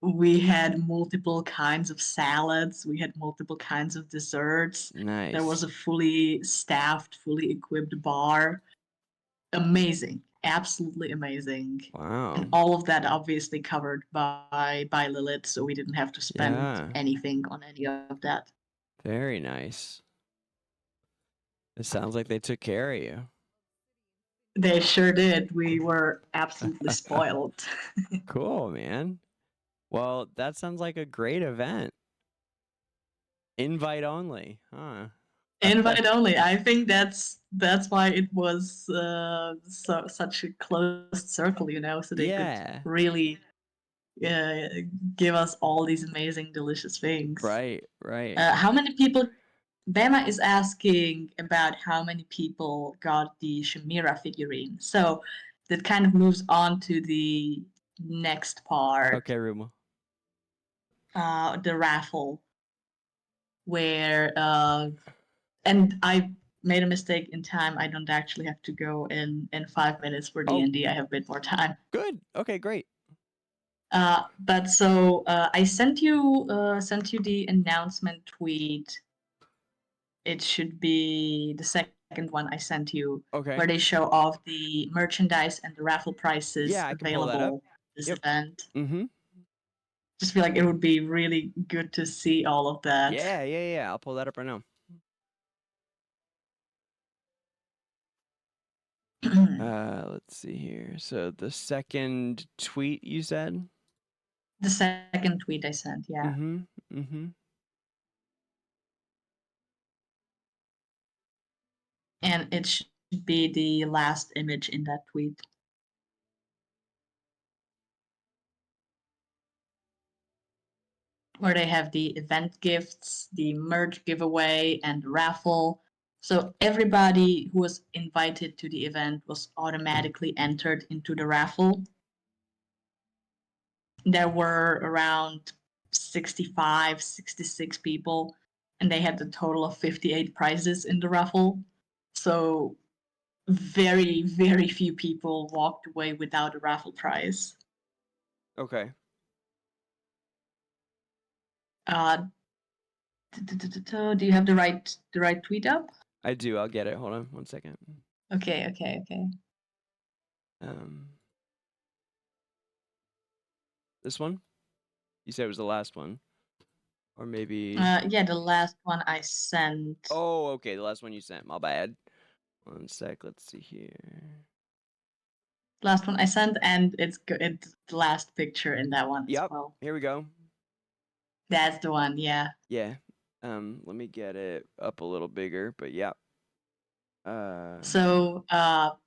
We had multiple kinds of salads. We had multiple kinds of desserts. Nice. There was a fully staffed, fully equipped bar. Amazing. Absolutely amazing. Wow. And all of that obviously covered by Lilith, so we didn't have to spend anything on any of that. Very nice. It sounds like they took care of you. They sure did. We were absolutely spoiled. Cool, man. Well, that sounds like a great event. Invite only, huh? Invite only. I think that's why it was such a closed circle, you know, so they could Yeah. really give us all these amazing, delicious things. Right. How many people? Bama is asking about how many people got the Shamira figurine. So that kind of moves on to the next part. Okay, Rumo. The raffle, where and I made a mistake in time. I don't actually have to go in 5 minutes for D&D. I have a bit more time. Good. Okay, great. But so I sent you the announcement tweet. It should be the second one I sent you, Okay. where they show off the merchandise and the raffle prices available this event. Mm-hmm. Just feel like it would be really good to see all of that. Yeah. I'll pull that up right now. Let's see here. So the second tweet you said? The second tweet I sent, yeah. Mm-hmm. And it should be the last image in that tweet. Where they have the event gifts, the merch giveaway, and the raffle. So everybody who was invited to the event was automatically entered into the raffle. There were around 65, 66 people, and they had a total of 58 prizes in the raffle. So very, very few people walked away without a raffle prize. Okay. Do you have the right tweet up? I do. I'll get it. Hold on 1 second. Okay. This one? You said it was the last one. Or maybe... yeah, the last one I sent. Oh, okay. The last one you sent. My bad. 1 sec. Let's see here. Last one I sent, and it's the last picture in that one as well. Here we go. That's the one, yeah. Yeah. Let me get it up a little bigger, but yeah. So the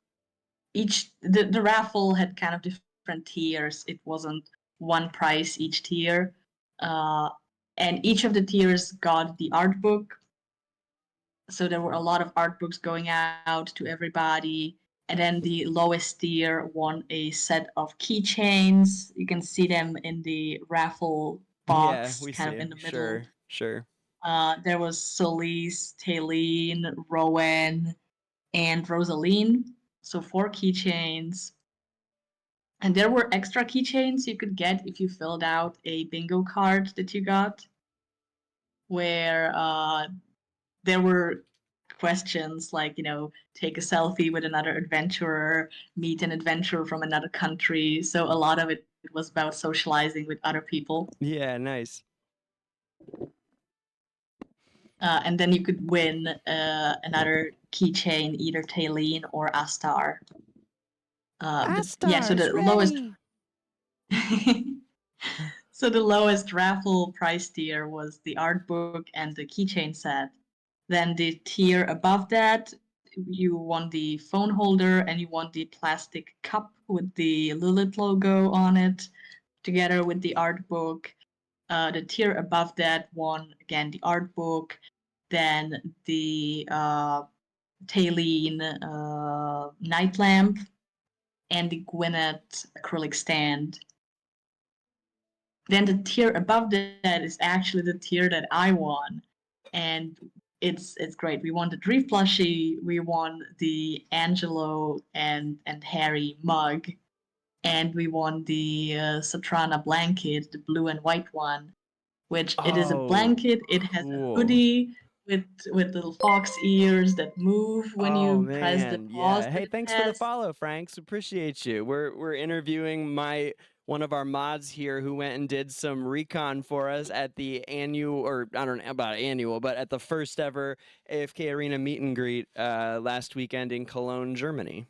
raffle had kind of different tiers. It wasn't one price each tier. And each of the tiers got the art book. So there were a lot of art books going out to everybody. And then the lowest tier won a set of keychains. You can see them in the raffle box, kind of in the middle. Sure. There was Solis, Taylene, Rowan, and Rosaline. So 4 keychains. And there were extra keychains you could get if you filled out a bingo card that you got, where there were questions like, you know, take a selfie with another adventurer, meet an adventurer from another country. So a lot of it was about socializing with other people. Yeah, nice. And then you could win another keychain, either Taylene or Astar. Yeah, so the lowest. So the lowest raffle price tier was the art book and the keychain set. Then the tier above that, you won the phone holder and you won the plastic cup with the Lilith logo on it, together with the art book. The tier above that won again the art book, then the Taylene night lamp, and the Gwyneth acrylic stand. Then the tier above that is actually the tier that I won, and it's great. We won the Dream plushie, we won the Angelo and Harry mug, and we won the Satrana blanket, the blue and white one, which it is a blanket. It has a hoodie with little fox ears that move when you press the pause. Yeah. Hey, thanks for the follow, Franks. Appreciate you. We're interviewing one of our mods here who went and did some recon for us at the annual, or I don't know about annual, but at the first ever AFK Arena meet and greet last weekend in Cologne, Germany.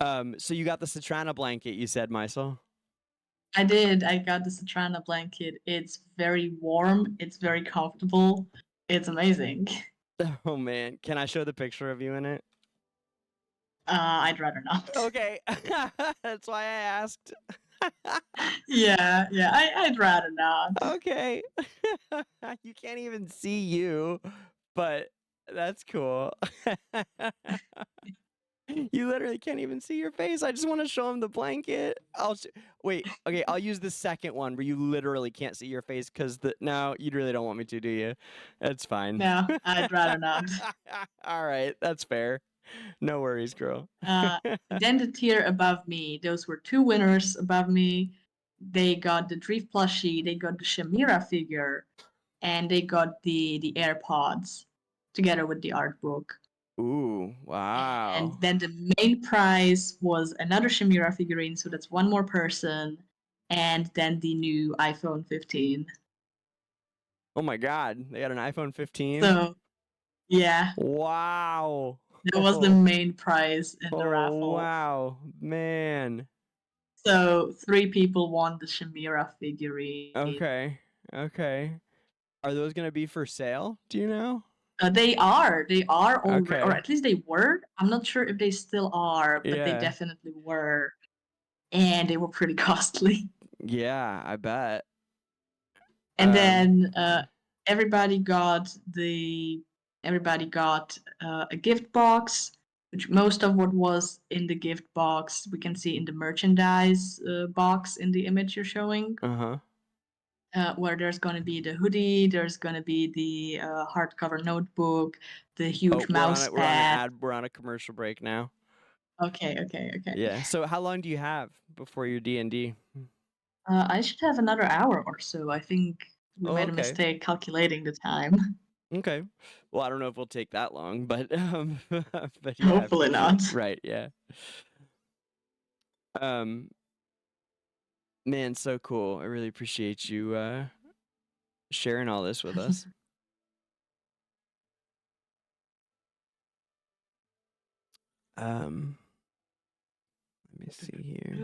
So you got the Citrana blanket, you said, Mysal? I did. I got the Citrana blanket. It's very warm. It's very comfortable. It's amazing. Oh man, can I show the picture of you in it? I'd rather not. Okay, that's why I asked. Yeah, I'd rather not. Okay. You can't even see you, but that's cool. You literally can't even see your face. I just want to show him the blanket. Wait, okay, I'll use the second one where you literally can't see your face because no, you really don't want me to, do you? That's fine. No, I'd rather not. All right, that's fair. No worries, girl. Then the tier above me, those were 2 winners above me. They got the Dreef plushie, they got the Shamira figure, and they got the AirPods together with the art book. Ooh, wow. And then the main prize was another Shamira figurine, so that's 1 more person, and then the new iPhone 15. Oh my god, they got an iPhone 15? So, yeah. Wow. That was the main prize in the raffle. Wow, man. So 3 people won the Shamira figurine. Okay. Are those gonna be for sale? Do you know? They are already, Okay. or at least they were. I'm not sure if they still are, but they Yeah. definitely were. And they were pretty costly. Yeah, I bet. And then everybody got a gift box, which most of what was in the gift box we can see in the merchandise box in the image you're showing. Where there's going to be the hoodie, there's going to be the hardcover notebook, the huge mouse pad. We're on a commercial break now. Okay. Yeah. So how long do you have before your D&D? I should have another hour or so. I think we made a mistake calculating the time. Okay. Well, I don't know if we'll take that long, but but yeah, Hopefully not. Right, yeah. Man, so cool. I really appreciate you sharing all this with us. Let me see here.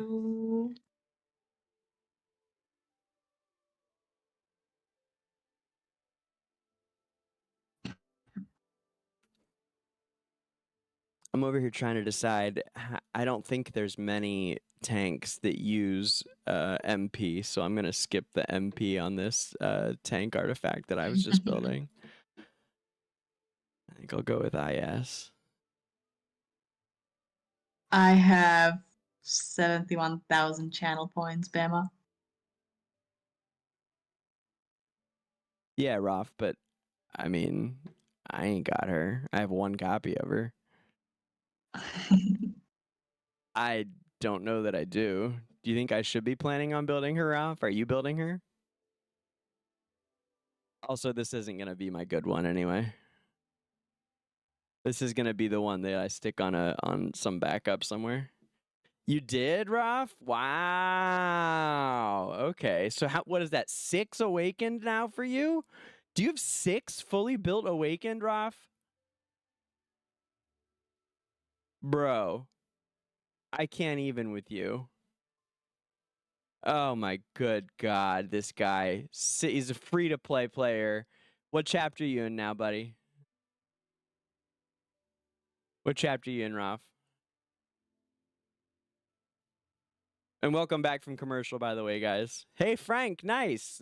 I'm over here trying to decide. I don't think there's many tanks that use MP, so I'm gonna skip the MP on this tank artifact that I was just building. I think I'll go with IS. I have 71,000 channel points, Bama. Yeah, Roth, but I mean, I ain't got her. I have 1 copy of her. I don't know that I do. Do you think I should be planning on building her, Roth? Are you building her? Also, this isn't going to be my good one anyway. This is going to be the one that I stick on some backup somewhere. You did, Roth? Wow. Okay. So what is that? 6 awakened now for you? Do you have 6 fully built awakened, Roth? Bro, I can't even with you. Oh my good God, this guy. He's a free-to-play player. What chapter are you in now, buddy? What chapter are you in, Roth? And welcome back from commercial, by the way, guys. Hey, Frank, nice.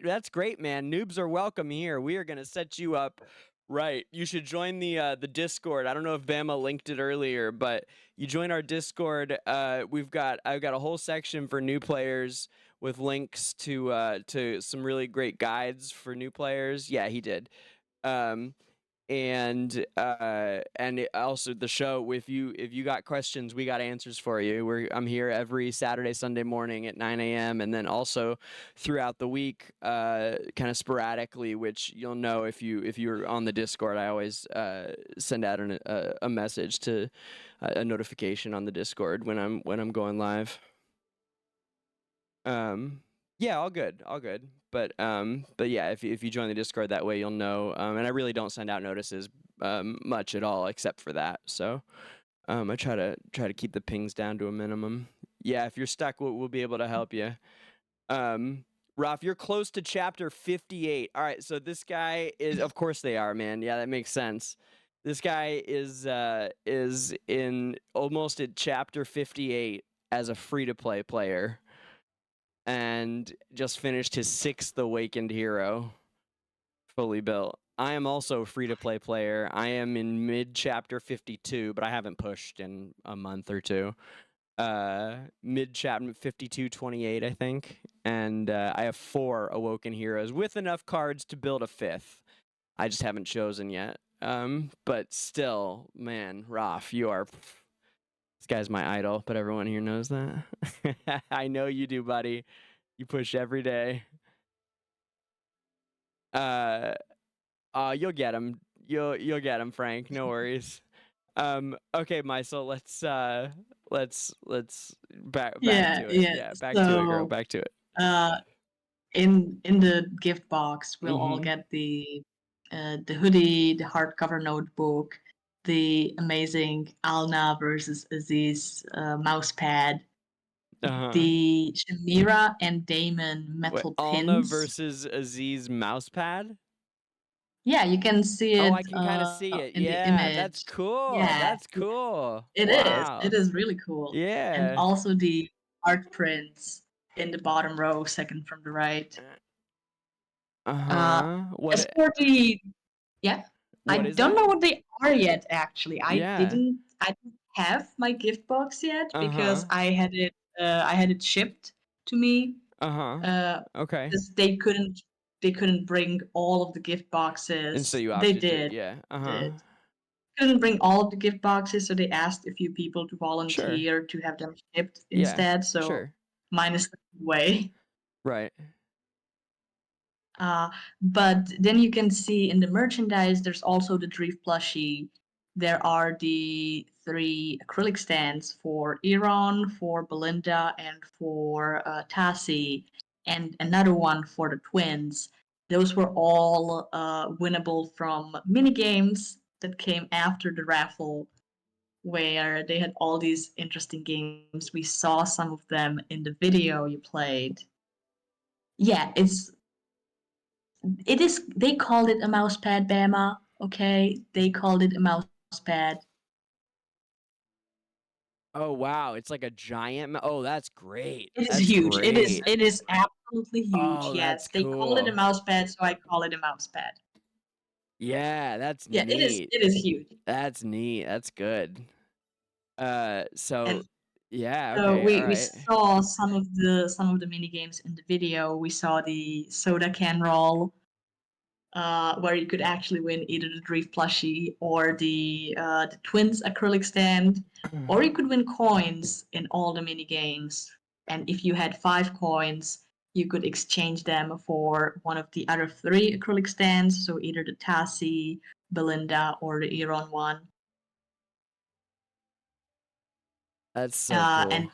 That's great, man. Noobs are welcome here. We are going to set you up right. You should join the Discord. I don't know if Bama linked it earlier, but you join our Discord. I've got a whole section for new players with links to some really great guides for new players. Yeah, he did. And also the show, if you got questions, we got answers for you. I'm here every Saturday, Sunday morning at 9 a.m. and then also throughout the week, kind of sporadically, which you'll know if you're on the Discord. I always send out a message to a notification on the Discord when I'm going live. Yeah, all good, all good. But yeah, if you join the Discord that way, you'll know. And I really don't send out notices much at all, except for that. So I try to keep the pings down to a minimum. Yeah, if you're stuck, we'll be able to help you. Ralph, you're close to chapter 58. All right, so this guy is, of course they are, man. Yeah, that makes sense. This guy is in almost at chapter 58 as a free-to-play player, and just finished his 6th Awakened Hero, fully built. I am also a free-to-play player. I am in mid-chapter 52, but I haven't pushed in a month or two. Mid-chapter 52-28, I think. And I have 4 Awoken Heroes with enough cards to build a 5th. I just haven't chosen yet. But still, man, Ralph, you are... This guy's my idol, but everyone here knows that. I know you do, buddy. You push every day. You'll get him. You'll get him, Frank. No worries. Okay, Mysal, let's back to it. Yeah, back to it, girl. Back to it. In the gift box, we'll all Mhm. get the hoodie, the hardcover notebook, the amazing Alna versus Aziz mouse pad, the Shamira and Damon Wait, metal Alna pins. versus Aziz mousepad? Yeah, you can see it. Oh, I can kind of see it. In the Yeah, image. that's cool. Yeah, That's cool. It is. Wow. It is really cool. And Yeah. also the art prints in the bottom row, second from the right. What? As for the, yeah, I What is don't it? know what they are yet. Actually, I Yeah. didn't have my gift box yet because I had it shipped to me. Okay. Because they couldn't bring all of the gift boxes. And so you They opted to, did. yeah. Did. Couldn't bring all of the gift boxes, so they asked a few people to volunteer to have them shipped instead. So Sure. mine is the way. Right. But then you can see in the merchandise, there's also the Dreef plushie. There are the 3 acrylic stands for Iran, for Belinda, and for Tassie, and another one for the twins. Those were all winnable from minigames that came after the raffle, where they had all these interesting games. We saw some of them in the video you played. Yeah, it is. They called it a mousepad, Bama. Okay, they called it a mousepad. Oh wow, it's like a giant. Oh, that's great. It is That's huge. great. It is absolutely huge. Oh, Yes, that's they call it a cool. mousepad, so I call it a mousepad. Yeah, that's Yeah, neat. it is huge. That's neat. That's good. So And yeah, so okay, all we right. saw some of the mini games in the video. We saw the soda can roll, where you could actually win either the Dreef plushie or the twins acrylic stand, or you could win coins in all the mini games. And if you had 5 coins, you could exchange them for one of the other 3 acrylic stands, so either the Tassie, Belinda, or the Iran one. That's so cool. And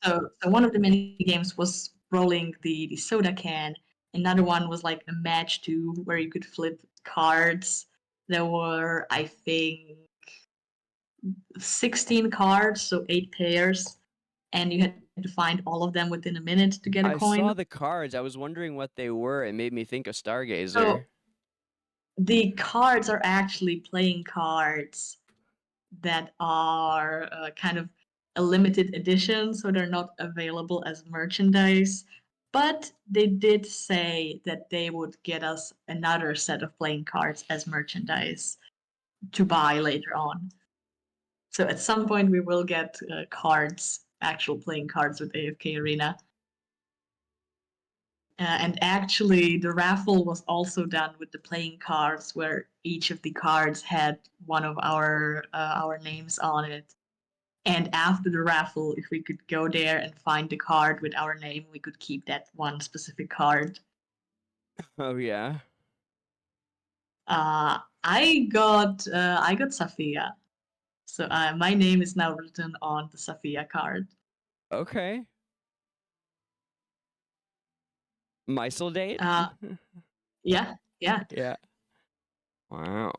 so one of the mini games was rolling the soda can. Another one was like a match 2 where you could flip cards. There were, I think, 16 cards, so 8 pairs, and you had to find all of them within a minute to get a coin. I saw the cards. I was wondering what they were. It made me think of Stargazer. So the cards are actually playing cards that are kind of a limited edition, so they're not available as merchandise. But they did say that they would get us another set of playing cards as merchandise to buy later on. So at some point we will get cards, actual playing cards with AFK Arena. And actually, the raffle was also done with the playing cards, where each of the cards had one of our names on it. And after the raffle, if we could go there and find the card with our name, we could keep that one specific card. Oh yeah. I got Safia, so my name is now written on the Safia card. Okay. Mysaldate? Yeah. Yeah. Wow.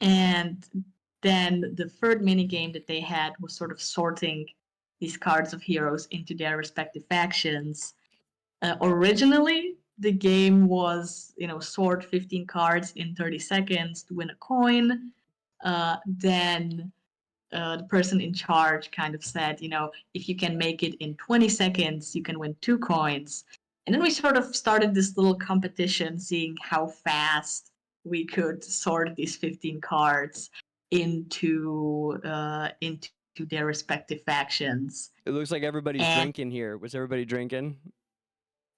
And then the third mini game that they had was sort of sorting these cards of heroes into their respective factions. Originally, the game was, sort 15 cards in 30 seconds to win a coin. Then the person in charge kind of said, if you can make it in 20 seconds, you can win 2 coins. And then we sort of started this little competition, seeing how fast we could sort these 15 cards into their respective factions. It looks like everybody's And drinking here. Was everybody drinking?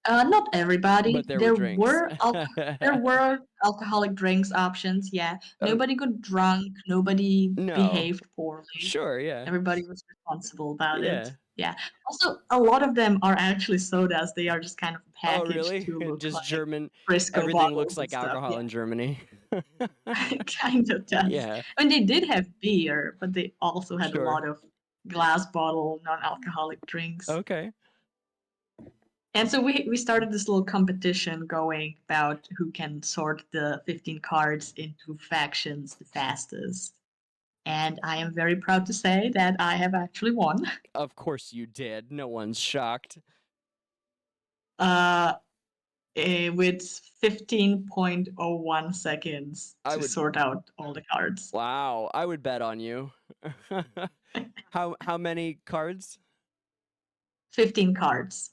not everybody. But there were drinks. There were alcoholic drinks options. Yeah, nobody got drunk. Nobody No. behaved poorly. Sure, yeah. Everybody was responsible about Yeah. it. Yeah. Also, a lot of them are actually sodas. They are just kind of packaged really? to look Just like German. Frisco Everything bottles looks and like stuff. alcohol in Germany. Kind of does. Yeah. I mean, they did have beer, but they also had a Sure. lot of glass bottle, non-alcoholic drinks. Okay. And so we started this little competition going about who can sort the 15 cards into factions the fastest. And I am very proud to say that I have actually won. Of course you did. No one's shocked. With 15.01 seconds to sort out all the cards. Wow, I would bet on you. How many cards? 15 cards.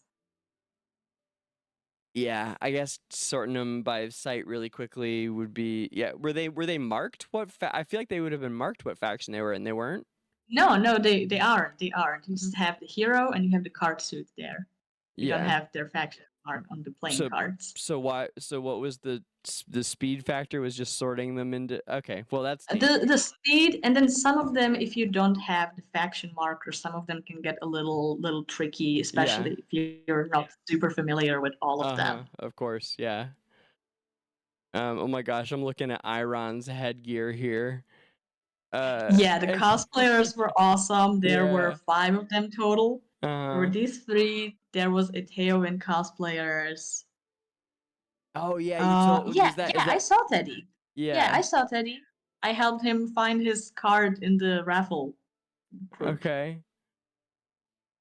Yeah, I guess sorting them by sight really quickly would be. Yeah, were they marked? I feel like they would have been marked what faction they were in. They weren't. No, they aren't. They aren't. You just have the hero and you have the card suit there. You don't have their faction mark on the playing cards. So why? So what was the speed factor? Was just sorting them into. Okay, well that's the speed, and then some of them, if you don't have the faction marker, some of them can get a little tricky, especially if you're not super familiar with all of them. Of course, yeah. Oh my gosh, I'm looking at Iron's headgear here. Yeah, the cosplayers were awesome. There were 5 of them total. There were these 3. There was a Teowin cosplayers. Oh yeah, you told. I saw Teddy. Yeah, I saw Teddy. I helped him find his card in the raffle group. Okay.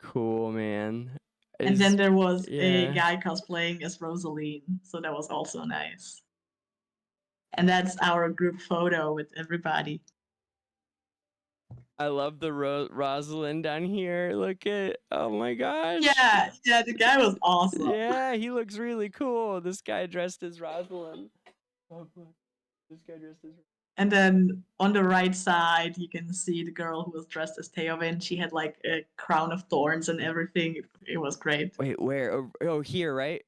Cool, man. And then there was a guy cosplaying as Rosaline, so that was also nice. And that's our group photo with everybody. I love the Rosalind down here. Look at, oh my gosh. Yeah, the guy was awesome. Yeah, he looks really cool. This guy dressed as Rosalind. And then on the right side, you can see the girl who was dressed as Teowin. She had like a crown of thorns and everything. It was great. Wait, where? Oh, here, right?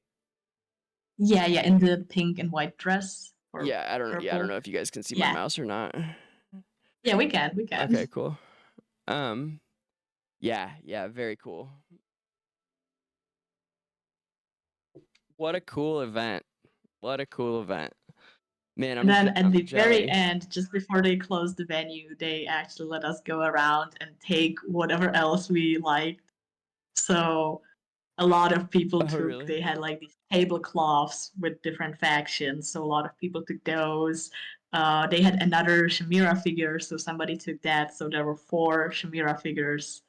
Yeah, in the pink and white dress. Yeah, I don't know. Yeah, I don't know if you guys can see my mouse or not. Yeah, we can. Okay, cool. Yeah, very cool. What a cool event. Man, and then at the very end, just before they closed the venue, they actually let us go around and take whatever else we liked. So a lot of people took, really? They had like these tablecloths with different factions. So a lot of people took those. They had another Shamira figure, so somebody took that. So there were 4 Shamira figures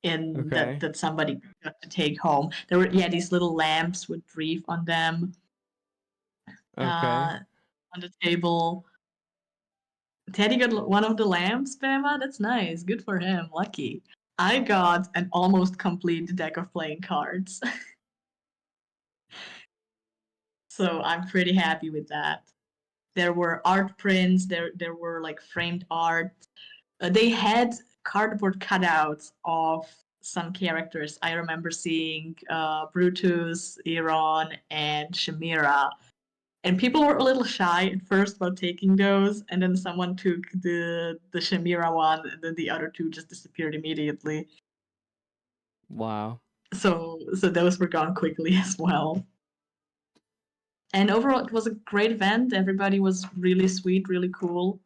in that somebody got to take home. There were these little lamps with Reef on them. On the table. Teddy got one of the lamps, Bama. That's nice. Good for him. Lucky. I got an almost complete deck of playing cards. So I'm pretty happy with that. There were art prints. There were like framed art. They had cardboard cutouts of some characters. I remember seeing Brutus, Iran, and Shamira. And people were a little shy at first about taking those, and then someone took the Shamira one, and then the other 2 just disappeared immediately. Wow. So those were gone quickly as well. And overall, it was a great event. Everybody was really sweet, really cool.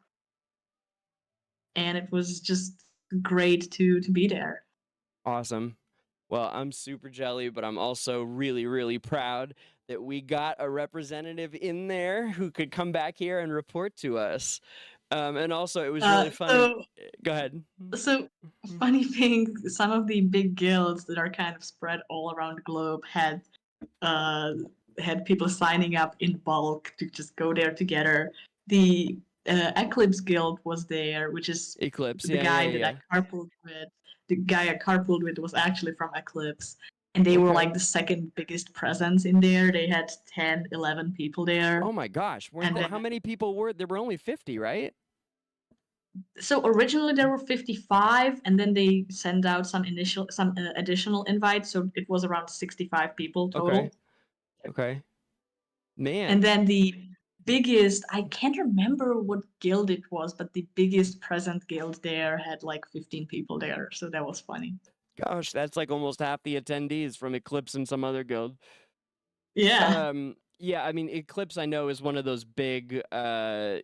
And it was just great to be there. Awesome. Well, I'm super jelly, but I'm also really, really proud that we got a representative in there who could come back here and report to us. And also, it was really funny. Go ahead. So funny thing, some of the big guilds that are kind of spread all around the globe had people signing up in bulk to just go there together. The Eclipse Guild was there, which is Eclipse, the yeah, guy yeah, that yeah. I carpooled with. The guy I carpooled with was actually from Eclipse, and they were Okay. like the second biggest presence in there. They had 10, 11 people there. Oh my gosh! And then, How many people were there? Were only 50, right? so originally there were 55, and then they sent out some additional invites, so it was around 65 people total. Okay. Okay. Man. And then the biggest, I can't remember what guild it was, but the biggest present guild there had like 15 people there, so that was funny. Gosh, that's like almost half the attendees from Eclipse and some other guild. Yeah. Yeah, I mean, Eclipse I know is one of those big, the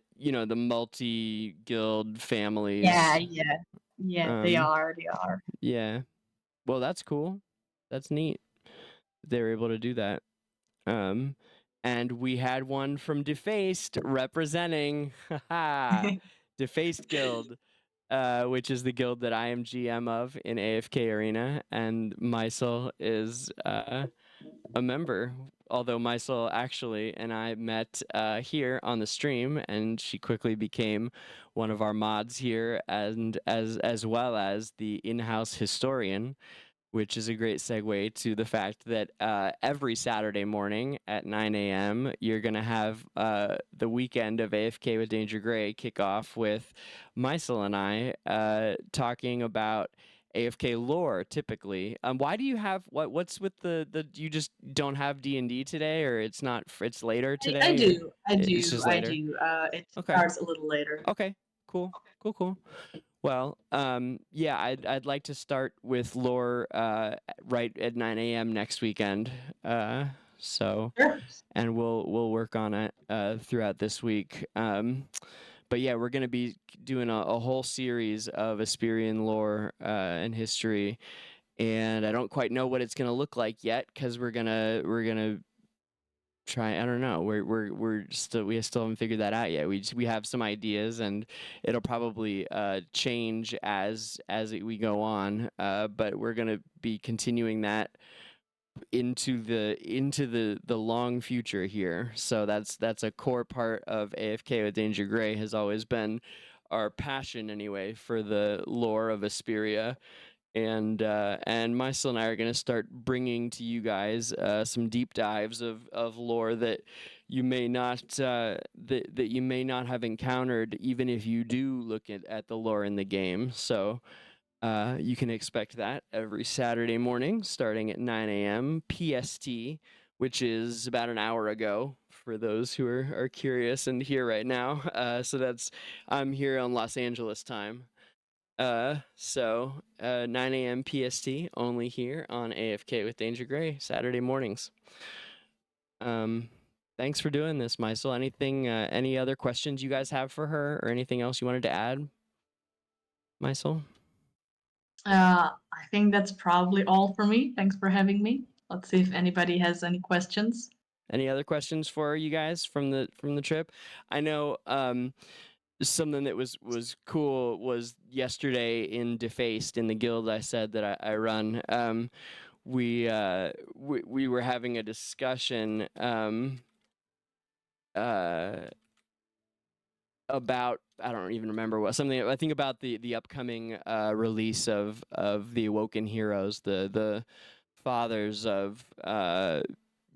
multi-guild families. Yeah, they are. Yeah. Well, that's cool. That's neat. They were able to do that. And we had one from Defaced representing Defaced Guild, which is the guild that I am GM of in AFK Arena, and Mysal is a member. Although Mysal actually and I met here on the stream, and she quickly became one of our mods here, and as well as the in-house historian, which is a great segue to the fact that every Saturday morning at 9 a.m., you're going to have the weekend of AFK with DangerGrey kick off with Mysal and I talking about AFK lore typically. Why do you have what's with the you just don't have D&D today, or it's later today? I do. It's just later? It Okay. starts a little later. Okay, cool. Well, yeah, I'd like to start with lore right at 9 a.m. next weekend. So, Sure. and we'll work on it throughout this week. But yeah, we're gonna be doing a whole series of Esperian lore and history, and I don't quite know what it's gonna look like yet because we're gonna try. I don't know. We still haven't figured that out yet. We have some ideas, and it'll probably change as we go on. But we're gonna be continuing that into the long future here. So that's a core part of AFK with DangerGrey has always been our passion anyway for the lore of Esperia. And Mysal and I are going to start bringing to you guys some deep dives of lore that you may not that you may not have encountered, even if you do look at the lore in the game. So you can expect that every Saturday morning, starting at 9 a.m. PST, which is about an hour ago for those who are curious and here right now. So I'm here on Los Angeles time. 9 a.m. PST only here on AFK with DangerGrey Saturday mornings. Thanks for doing this, Mysal. Any other questions you guys have for her, or anything else you wanted to add, Mysal? I think that's probably all for me. Thanks for having me. Let's see if anybody has any questions. Any other questions for you guys from the trip? I know something that was cool was yesterday in Defaced, in the guild I said that I run. We were having a discussion about, I don't even remember what, something, I think about the upcoming release of the Awoken Heroes, the fathers of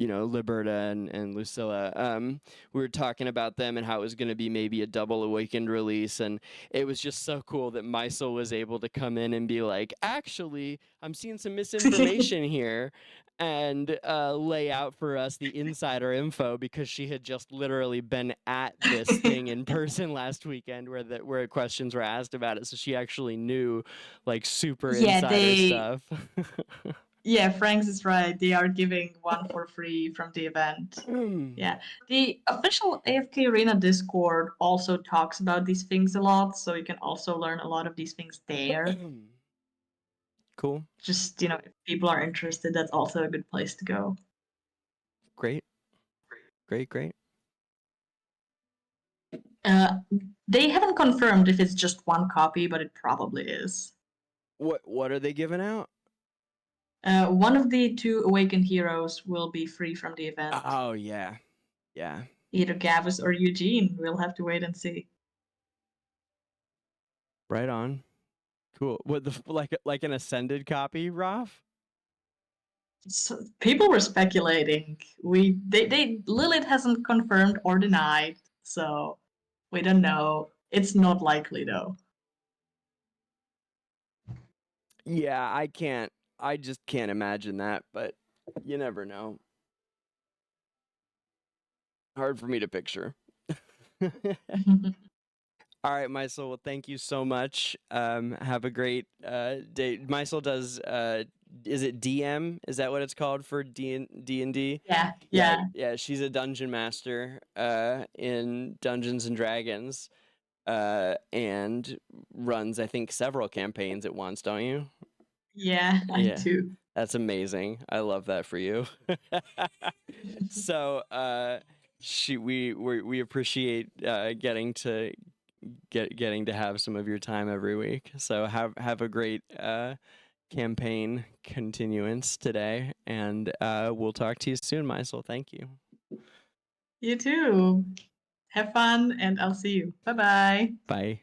Liberta and Lucilla. We were talking about them and how it was going to be maybe a double Awakened release, and it was just so cool that Mysal was able to come in and be like, actually, I'm seeing some misinformation here, and lay out for us the insider info, because she had just literally been at this thing in person last weekend where questions were asked about it, so she actually knew like super insider stuff. Yeah, Franks is right. They are giving one for free from the event. Yeah. The official AFK Arena Discord also talks about these things a lot, so you can also learn a lot of these things there. Cool. Just, if people are interested, that's also a good place to go. Great. Great. They haven't confirmed if it's just one copy, but it probably is. What are they giving out? One of the 2 Awakened Heroes will be free from the event. Oh yeah. Yeah. Either Gavis or Eugene. We'll have to wait and see. Right on. Cool. What like an ascended copy, Raf? So people were speculating. Lilith hasn't confirmed or denied, so we don't know. It's not likely though. Yeah, I just can't imagine that, but you never know. Hard for me to picture. All right, Mysal, well, thank you so much. Have a great day. Mysal does, is it DM? Is that what it's called for D&D? Yeah, she's a dungeon master in Dungeons and Dragons and runs, I think, several campaigns at once, don't you? Yeah, I do. That's amazing. I love that for you. So we appreciate getting to have some of your time every week. So have a great campaign continuance today, and we'll talk to you soon, Mysal. Thank you. You too. Have fun, and I'll see you. Bye-bye. Bye.